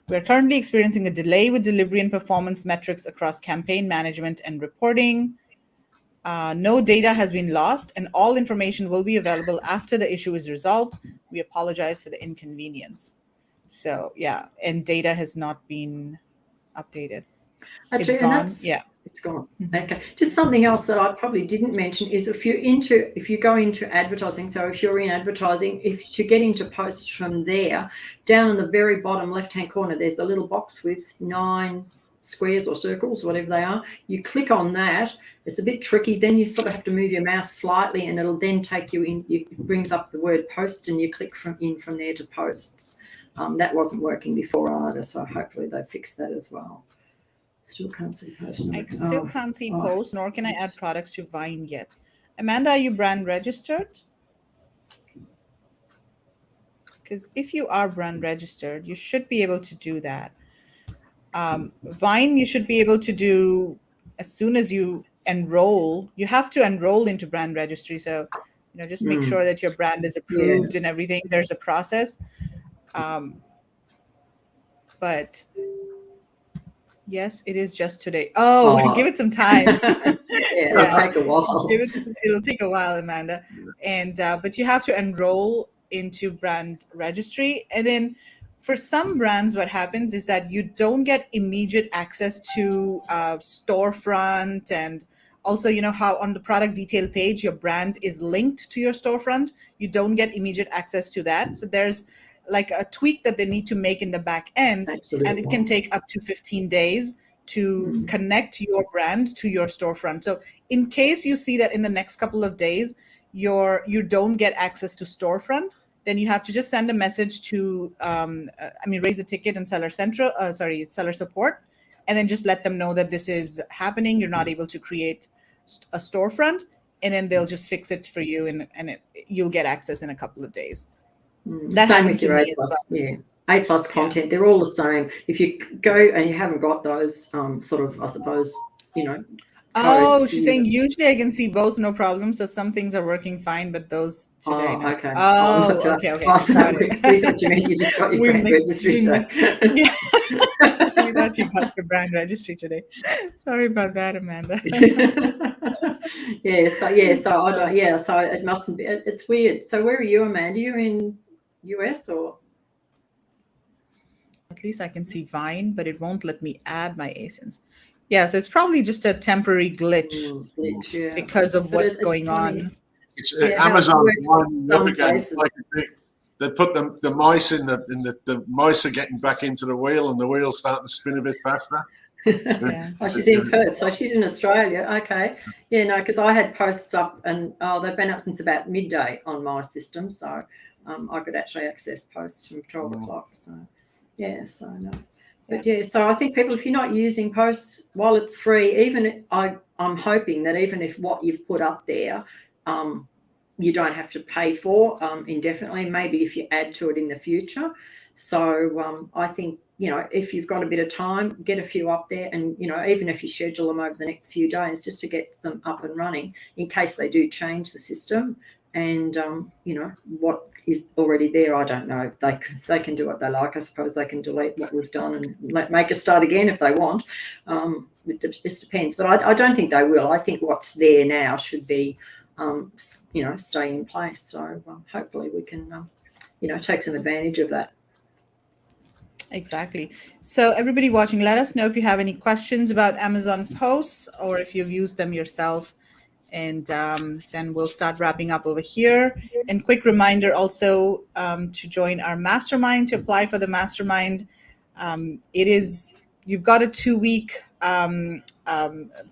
we're currently experiencing a delay with delivery and performance metrics across campaign management and reporting. No data has been lost, and all information will be available after the issue is resolved. We apologize for the inconvenience. So yeah, and data has not been updated. Actually, It's gone. It's gone. Okay. Just something else that I probably didn't mention is if you go into advertising, so if you're in advertising, if you get into posts from there, down in the very bottom left-hand corner, there's a little box with 9 squares or circles, whatever they are. You click on that. It's a bit tricky. Then you sort of have to move your mouse slightly, and it'll then take you in. It brings up the word post, and you click from there to posts. That wasn't working before either, so hopefully they fixed that as well. Still can't see post. I still can't see post, nor can I add products to Vine yet. Amanda, are you brand registered? Because if you are brand registered, you should be able to do that. Vine, you should be able to do as soon as you enroll. You have to enroll into brand registry. So, just make sure that your brand is approved and everything. There's a process. But yes, it is just today. Give it some time. It'll take a while. It'll take a while, Amanda. And but you have to enroll into brand registry. And then for some brands, what happens is that you don't get immediate access to storefront, and also, how on the product detail page, your brand is linked to your storefront. You don't get immediate access to that. So there's like a tweak that they need to make in the back end. Absolutely. And it can take up to 15 days to connect your brand to your storefront. So in case you see that in the next couple of days, you don't get access to storefront, then you have to just send a message to, raise a ticket in Seller Support, and then just let them know that this is happening. You're not able to create a storefront, and then they'll just fix it for you, and you'll get access in a couple of days. That same with your A+, A+ content. They're all the same. If you go and you haven't got those codes, she's saying usually I can see both, no problem. So some things are working fine, but those today. No. Okay. Okay. We thought you meant you just got your brand registry today. We thought you got your brand registry today. Sorry about that, Amanda. So it mustn't be. It's weird. So where are you, Amanda? You're in US or? At least I can see Vine, but it won't let me add my ASINs. Yeah, so it's probably just a temporary glitch because of what's going on. It's Amazon. They put the mice in the mice are getting back into the wheel, and the wheel's starting to spin a bit faster. Yeah. Oh, she's in Perth, so she's in Australia. Okay. Yeah, no, because I had posts up and they've been up since about midday on my system. So I could actually access posts from 12 o'clock. So, yeah, so no. But yeah, so I think people, if you're not using posts while it's free, even I'm hoping that even if what you've put up there, you don't have to pay for indefinitely, maybe if you add to it in the future. So I think, you know, if you've got a bit of time, get a few up there and, you know, even if you schedule them over the next few days just to get them up and running in case they do change the system. And, you know, what is already there, I don't know. They can do what they like. I suppose they can delete what we've done and make us start again if they want. It just depends. But I don't think they will. I think what's there now should be, you know, stay in place. So hopefully we can, you know, take some advantage of that. Exactly. So everybody watching, let us know if you have any questions about Amazon posts or if you've used them yourself. And then we'll start wrapping up over here. And quick reminder also to join our mastermind, to apply for the mastermind. You've got a 2-week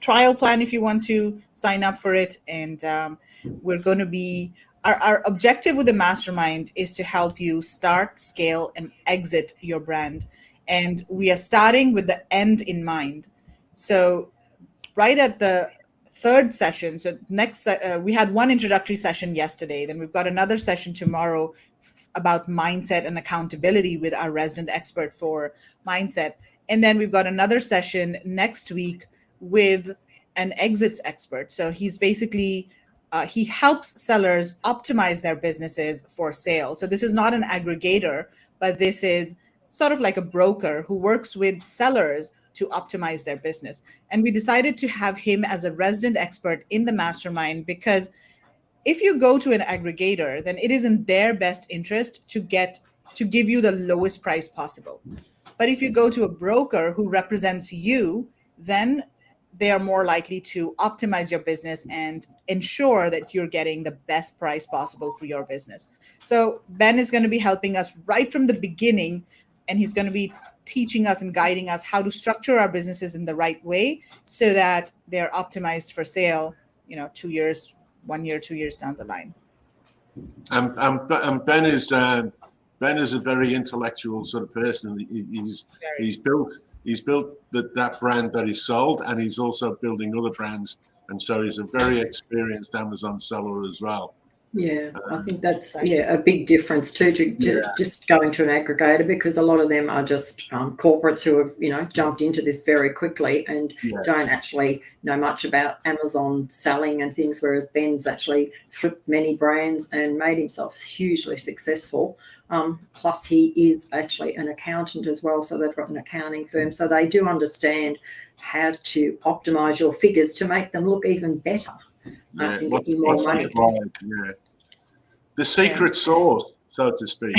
trial plan if you want to sign up for it. And we're going to be, our objective with the mastermind is to help you start, scale, and exit your brand. And we are starting with the end in mind. So right at the third session, so next we had one introductory session yesterday, then we've got another session tomorrow about mindset and accountability with our resident expert for mindset, and then we've got another session next week with an exits expert. So he's basically he helps sellers optimize their businesses for sale. So this is not an aggregator, but this is sort of like a broker who works with sellers to optimize their business. And we decided to have him as a resident expert in the mastermind because if you go to an aggregator, then it is in their best interest to give you the lowest price possible. But if you go to a broker who represents you, then they are more likely to optimize your business and ensure that you're getting the best price possible for your business. So Ben is going to be helping us right from the beginning, and he's going to be teaching us and guiding us how to structure our businesses in the right way so that they're optimized for sale, you know, 2 years, 1 year, 2 years down the line. And Ben is a very intellectual sort of person. He's built that brand that he sold, and he's also building other brands, and so he's a very experienced Amazon seller as well. Yeah, I think that's a big difference too to just going to an aggregator, because a lot of them are just corporates who have, you know, jumped into this very quickly and don't actually know much about Amazon selling and things, whereas Ben's actually flipped many brands and made himself hugely successful. Plus he is actually an accountant as well, so they've got an accounting firm, so they do understand how to optimize your figures to make them look even better. And get you more money. The secret sauce, so to speak.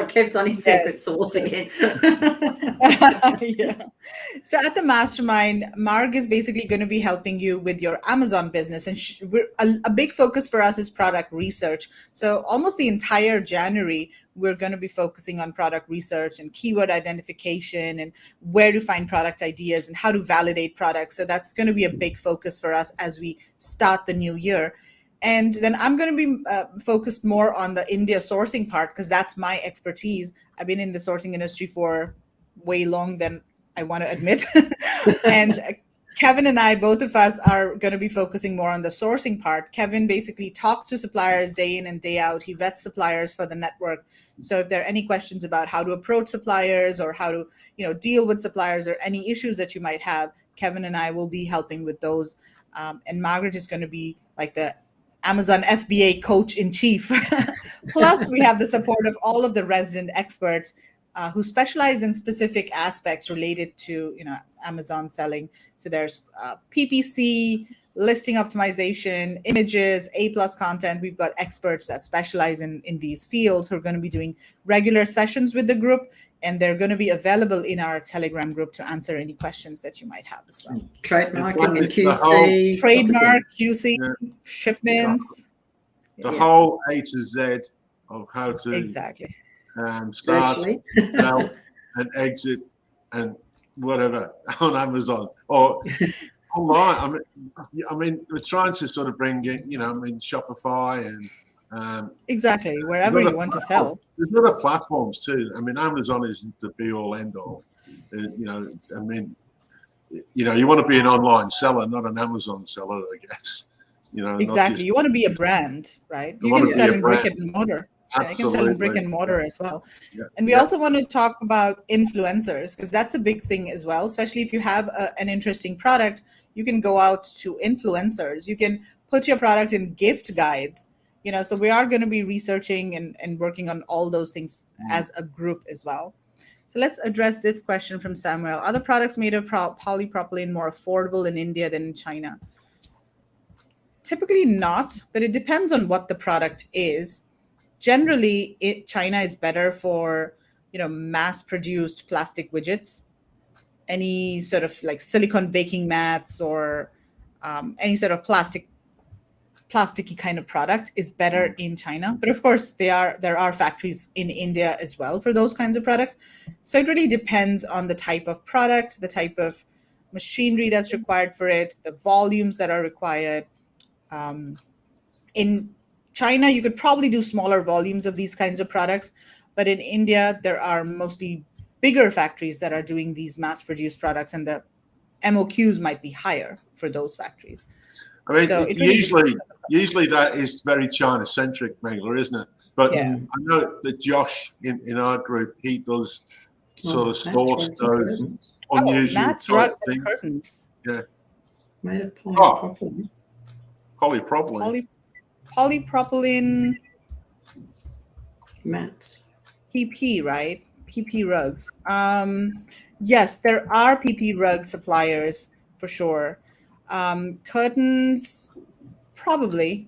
Kev's on his secret sauce again. Yeah. So at the mastermind, Marg is basically going to be helping you with your Amazon business, and a big focus for us is product research. So almost the entire January, we're going to be focusing on product research and keyword identification and where to find product ideas and how to validate products. So that's going to be a big focus for us as we start the new year. And then I'm going to be focused more on the India sourcing part, because that's my expertise. I've been in the sourcing industry for way long than I want to admit. And Kevin and I, both of us, are going to be focusing more on the sourcing part. Kevin basically talks to suppliers day in and day out. He vets suppliers for the network. So if there are any questions about how to approach suppliers or how to, you know, deal with suppliers or any issues that you might have, Kevin and I will be helping with those. And Margaret is going to be like the Amazon FBA coach in chief. Plus, we have the support of all of the resident experts who specialize in specific aspects related to, you know, Amazon selling. So there's PPC, listing optimization, images, A+ content. We've got experts that specialize in these fields who are going to be doing regular sessions with the group, and they're going to be available in our Telegram group to answer any questions that you might have as well. Trademarking and QC. Trademark, QC, shipments. The whole A to Z of how to exactly start, sell, and exit, and whatever on Amazon or online. I mean, we're trying to sort of bring in, Shopify and Exactly, wherever you want to sell. There's other platforms too. I mean, Amazon isn't the be all end all. You want to be an online seller, not an Amazon seller, I guess. Exactly. You want to be a brand, right? You want can to be sell a in brick brand. and mortar. Yeah, you can sell Absolutely. in brick and mortar as well. Yeah. And we also want to talk about influencers, because that's a big thing as well, especially if you have an interesting product. You can go out to influencers. You can put your product in gift guides. So we are going to be researching and working on all those things as a group as well. So let's address this question from Samuel. Are the products made of polypropylene more affordable in India than in China? Typically not, but it depends on what the product is. Generally, China is better for, mass-produced plastic widgets. Any sort of like silicone baking mats or any sort of plasticky kind of product is better in China. But of course, there are factories in India as well for those kinds of products. So it really depends on the type of product, the type of machinery that's required for it, the volumes that are required. In China, you could probably do smaller volumes of these kinds of products, but in India, there are mostly bigger factories that are doing these mass-produced products, and the MOQs might be higher for those factories. I mean, So usually that is very China-centric, Megla, isn't it? But Yeah. I know that Josh in our group, he does sort of source those unusual mats, rugs, things. and curtains. Yeah. Made of polypropylene. Polypropylene. Polypropylene Mats. PP, right? PP rugs. Yes, there are PP rug suppliers for sure. Curtains, probably,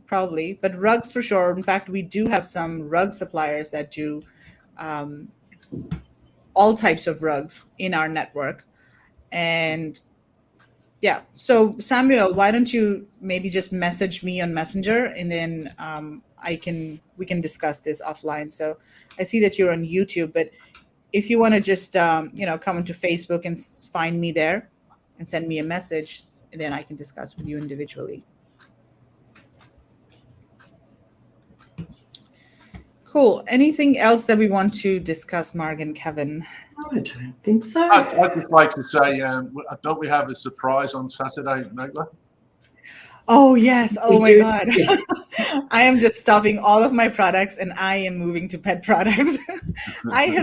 but rugs for sure. In fact, we do have some rug suppliers that do all types of rugs in our network. And yeah, so Samuel, why don't you maybe just message me on Messenger, and then we can discuss this offline. So I see that you're on YouTube, but if you want to just come onto Facebook and find me there and send me a message, and then I can discuss with you individually. Cool. Anything else that we want to discuss, Marg and Kevin? I don't think so. I'd just like to say, don't we have a surprise on Saturday, Megla? Oh, yes. Oh, my God. Yes. I am just stopping all of my products and I am moving to pet products.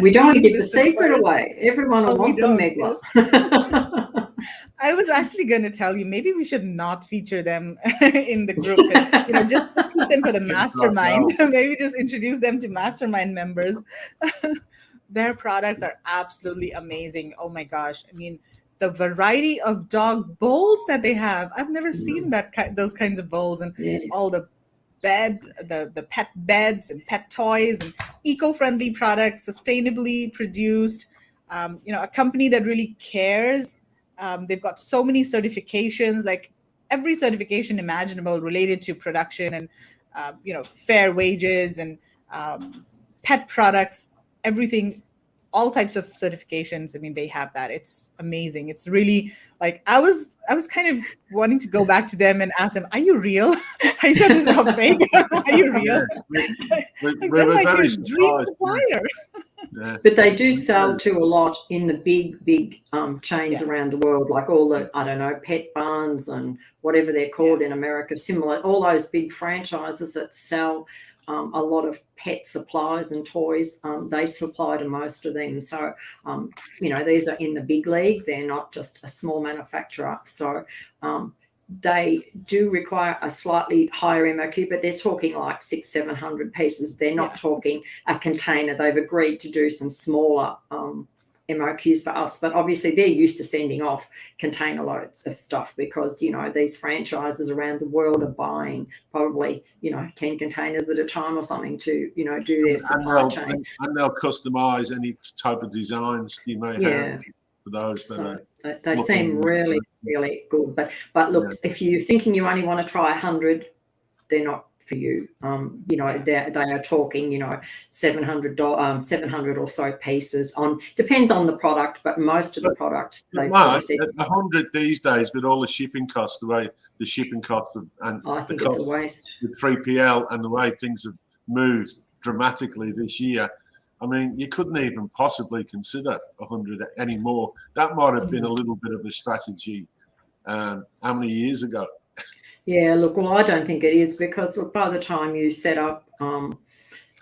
We don't want to give the secret away. Everyone will want them, Megla. Yes. I was actually going to tell you, maybe we should not feature them in the group. And, just keep them for the mastermind. Maybe just introduce them to mastermind members. Their products are absolutely amazing. Oh my gosh. I mean, the variety of dog bowls that they have. I've never seen those kinds of bowls, and all the pet beds and pet toys and eco-friendly products, sustainably produced. A company that really cares. They've got so many certifications, like every certification imaginable related to production and fair wages and pet products, everything, all types of certifications. I mean, they have that. It's amazing. It's really like I was kind of wanting to go back to them and ask them, "Are you real? Are you sure this is not fake? Are you real?" We're like very dream supplier. Yeah. But they do sell to a lot in the big chains around the world, like all the, I don't know, Pet Barns and whatever they're called in America, similar, all those big franchises that sell a lot of pet supplies and toys. They supply to most of them. So, these are in the big league. They're not just a small manufacturer. So they do require a slightly higher MOQ, but they're talking like 600-700 pieces. They're not talking a container. They've agreed to do some smaller MOQs for us, but obviously they're used to sending off container loads of stuff because, these franchises around the world are buying probably, 10 containers at a time or something to, do their supply chain. And they'll customize any type of designs you may have for those. So they seem really, really good. But look, if you're thinking you only want to try 100, they're not for you. You know, they are talking, you know, $700, 700 or so pieces on, depends on the product, but most of the products they've sort of said, 100 these days with all the shipping costs, the way the shipping costs and I think the it's a costs waste. with 3PL and the way things have moved dramatically this year. I mean, you couldn't even possibly consider 100 anymore. That might have been a little bit of a strategy how many years ago? Yeah, look, well, I don't think it is, because look, by the time you set up,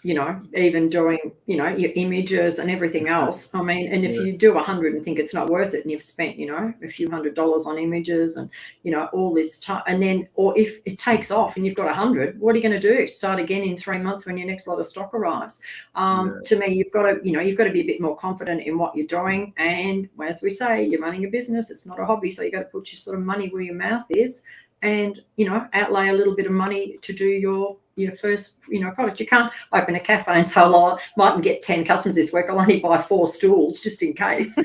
you know, even doing, you know, your images and everything else, I mean, and if you do 100 and think it's not worth it, and you've spent, you know, a few $100s on images and, you know, all this time, and then, or if it takes off and you've got 100, what are you going to do? Start again in 3 months when your next lot of stock arrives? To me, you've got to, you know, you've got to be a bit more confident in what you're doing. And as we say, you're running a business, it's not a hobby. So you got to put your sort of money where your mouth is, and, you know, outlay a little bit of money to do your first, you know, product. You can't open a cafe and say, well, I mightn't get 10 customers this week, I'll only buy 4 stools just in case.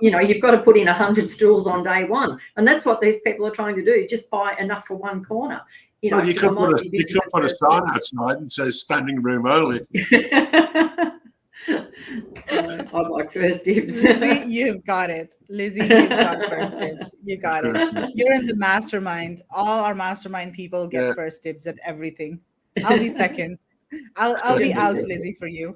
You know, you've got to put in 100 stools on day one, and that's what these people are trying to do, just buy enough for one corner. You know, well, you could put a sign outside and say standing room only. So I'd like first dibs. Lizzie, you've got it. Lizzie, you've got first dibs. You got it. You're in the mastermind. All our mastermind people get first dibs at everything. I'll be second. I'll be out, Lizzie, for you.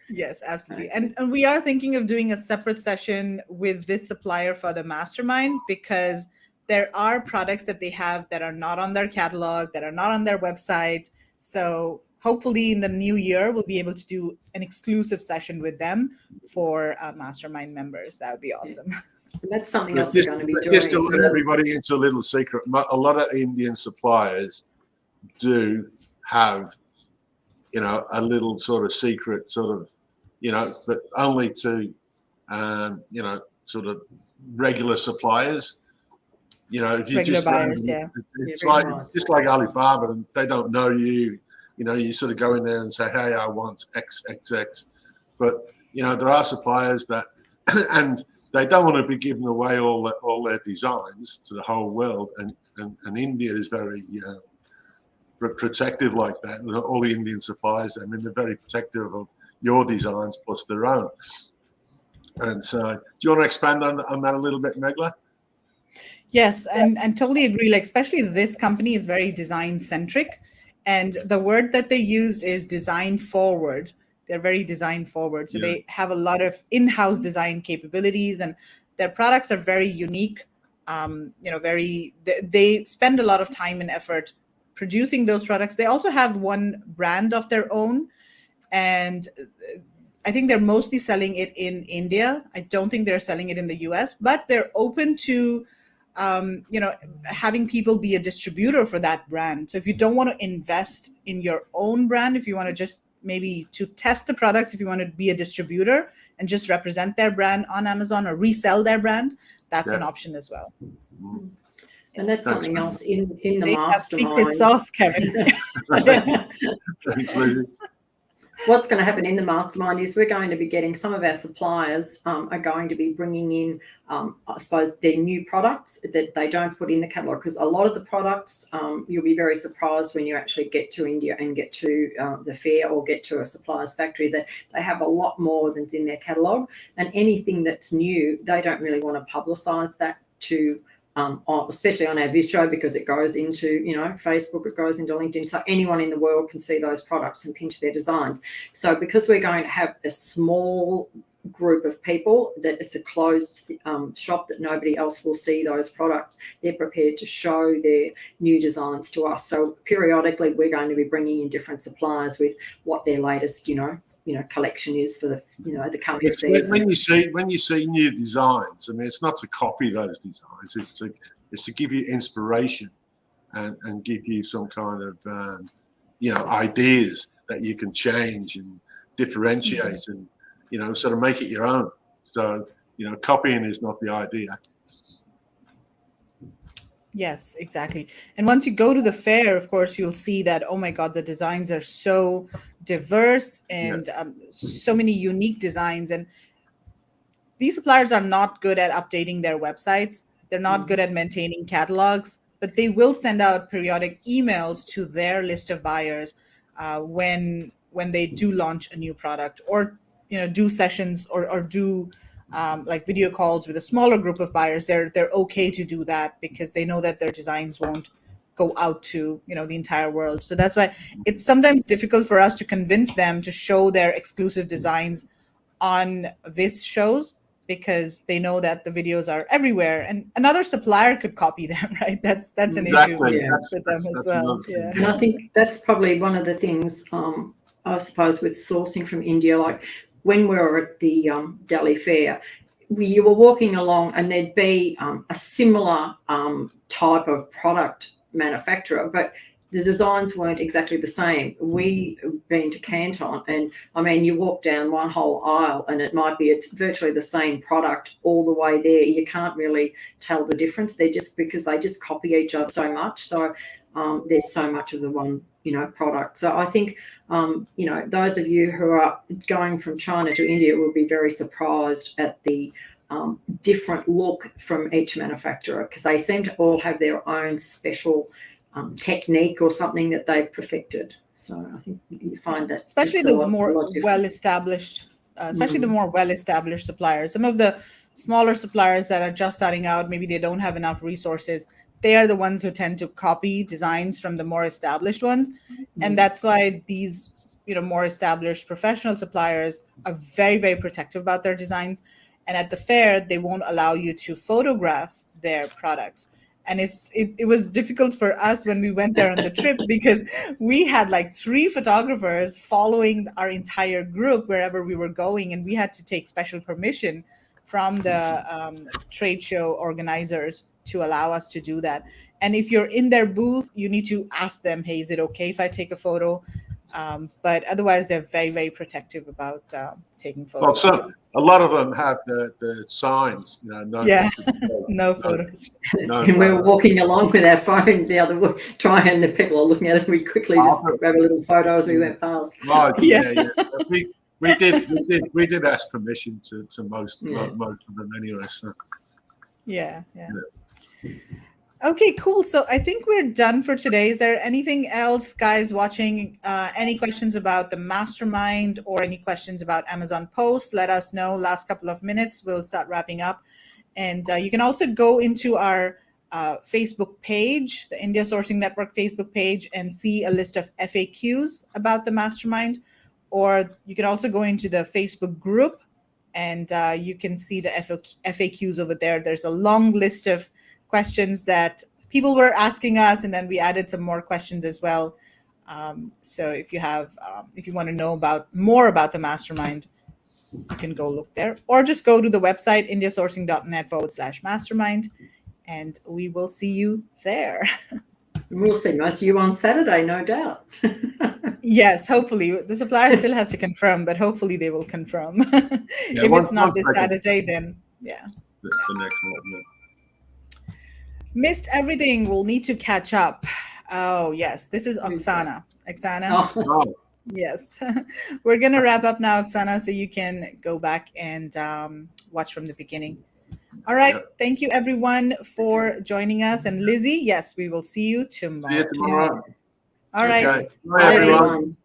Yes, absolutely. And we are thinking of doing a separate session with this supplier for the mastermind, because there are products that they have that are not on their catalog, that are not on their website. So hopefully in the new year, we'll be able to do an exclusive session with them for mastermind members. That would be awesome. And that's something else we're going to be doing. Just to let everybody into a little secret, a lot of Indian suppliers do have, you know, a little sort of secret sort of, you know, but only to, you know, sort of regular suppliers. You know, if you regular just buyers, it's like just like Alibaba, and they don't know you. You know, you sort of go in there and say, "Hey, I want XXX," but you know, there are suppliers that, and they don't want to be giving away all their designs to the whole world, and India is very protective like that. All the Indian suppliers, I mean, they're very protective of your designs plus their own. And so, do you want to expand on that a little bit, Megla? Yes, and totally agree. Like, especially this company is very design centric, and the word that they used is design forward. They're very design forward. So they have a lot of in-house design capabilities, and their products are very unique. You know, they spend a lot of time and effort producing those products. They also have one brand of their own, and I think they're mostly selling it in India. I don't think they're selling it in the US, but they're open to you know, having people be a distributor for that brand. So if you don't want to invest in your own brand, if you want to just maybe to test the products, if you want to be a distributor and just represent their brand on Amazon or resell their brand, that's an option as well. And that's something else in the mastermind. Secret sauce, Kevin. Thanks, Lizzie. What's going to happen in the mastermind is we're going to be getting some of our suppliers are going to be bringing in, I suppose, their new products that they don't put in the catalogue, because a lot of the products, you'll be very surprised when you actually get to India and get to the fair or get to a supplier's factory, that they have a lot more than's in their catalogue. And anything that's new, they don't really want to publicise that to especially on our Vistro, because it goes into, you know, Facebook, it goes into LinkedIn, so anyone in the world can see those products and pinch their designs. So because we're going to have a small group of people, that it's a closed shop, that nobody else will see those products, they're prepared to show their new designs to us. So periodically we're going to be bringing in different suppliers with what their latest, you know, collection is for the, you know, the coming season. When you see new designs, I mean, it's not to copy those designs, it's to give you inspiration and give you some kind of you know, ideas that you can change and differentiate and, you know, sort of make it your own. So, you know, copying is not the idea. Yes, exactly. And once you go to the fair, of course, you'll see that, oh my God, the designs are so diverse and so many unique designs. And these suppliers are not good at updating their websites. They're not good at maintaining catalogs, but they will send out periodic emails to their list of buyers when they do launch a new product, or do sessions or do like video calls with a smaller group of buyers. They're okay to do that because they know that their designs won't go out to the entire world. So that's why it's sometimes difficult for us to convince them to show their exclusive designs on Viz shows, because they know that the videos are everywhere and another supplier could copy them, right? That's an Exactly. issue with them as well. Yeah. And I think that's probably one of the things, I suppose, with sourcing from India. Like when we were at the Delhi Fair, you were walking along and there'd be a similar type of product manufacturer, but the designs weren't exactly the same. We've been to Canton, and I mean, you walk down one whole aisle and it's virtually the same product all the way there. You can't really tell the difference. They just copy each other so much. So there's so much of the one product. So I think those of you who are going from China to India will be very surprised at the different look from each manufacturer, because they seem to all have their own special technique or something that they've perfected. So I think you find that especially the more well-established, the more well-established suppliers. Some of the smaller suppliers that are just starting out, maybe they don't have enough resources. They are the ones who tend to copy designs from the more established ones, and that's why these more established professional suppliers are very, very protective about their designs. And at the fair, they won't allow you to photograph their products. And it was difficult for us when we went there on the trip, because we had like 3 photographers following our entire group wherever we were going, and we had to take special permission from the trade show organizers to allow us to do that. And if you're in their booth, you need to ask them, hey, is it okay if I take a photo? But otherwise, they're very, very protective about taking photos. Well, so a lot of them have the signs, no no photos. No and we were walking along with our phone the other way, and the people are looking at us. We quickly just grab a little photo as we went past. Right, yeah. We did ask permission to most of them anyway. So. Yeah. Okay, cool. So I think we're done for today. Is there anything else, guys, watching? Any questions about the mastermind or any questions about Amazon Post? Let us know. Last couple of minutes, we'll start wrapping up. And you can also go into our Facebook page, the India Sourcing Network Facebook page, and see a list of FAQs about the mastermind. Or you can also go into the Facebook group, and you can see the FAQs over there. There's a long list of questions that people were asking us, and then we added some more questions as well. So if you want to know more about the mastermind, you can go look there, or just go to the website indiasourcing.net/mastermind, and we will see you there. We'll see most of you on Saturday, no doubt. Yes, hopefully. The supplier still has to confirm, but hopefully they will confirm. If it's not this Saturday, then the next one. Yeah. Missed everything. We'll need to catch up. Oh, yes. This is Oksana. Oksana? Oh. Yes. We're going to wrap up now, Oksana, so you can go back and watch from the beginning. All right. Yep. Thank you, everyone, for joining us. And Lizzie, yes, we will see you tomorrow. See you tomorrow. All right. Okay. Bye, everyone.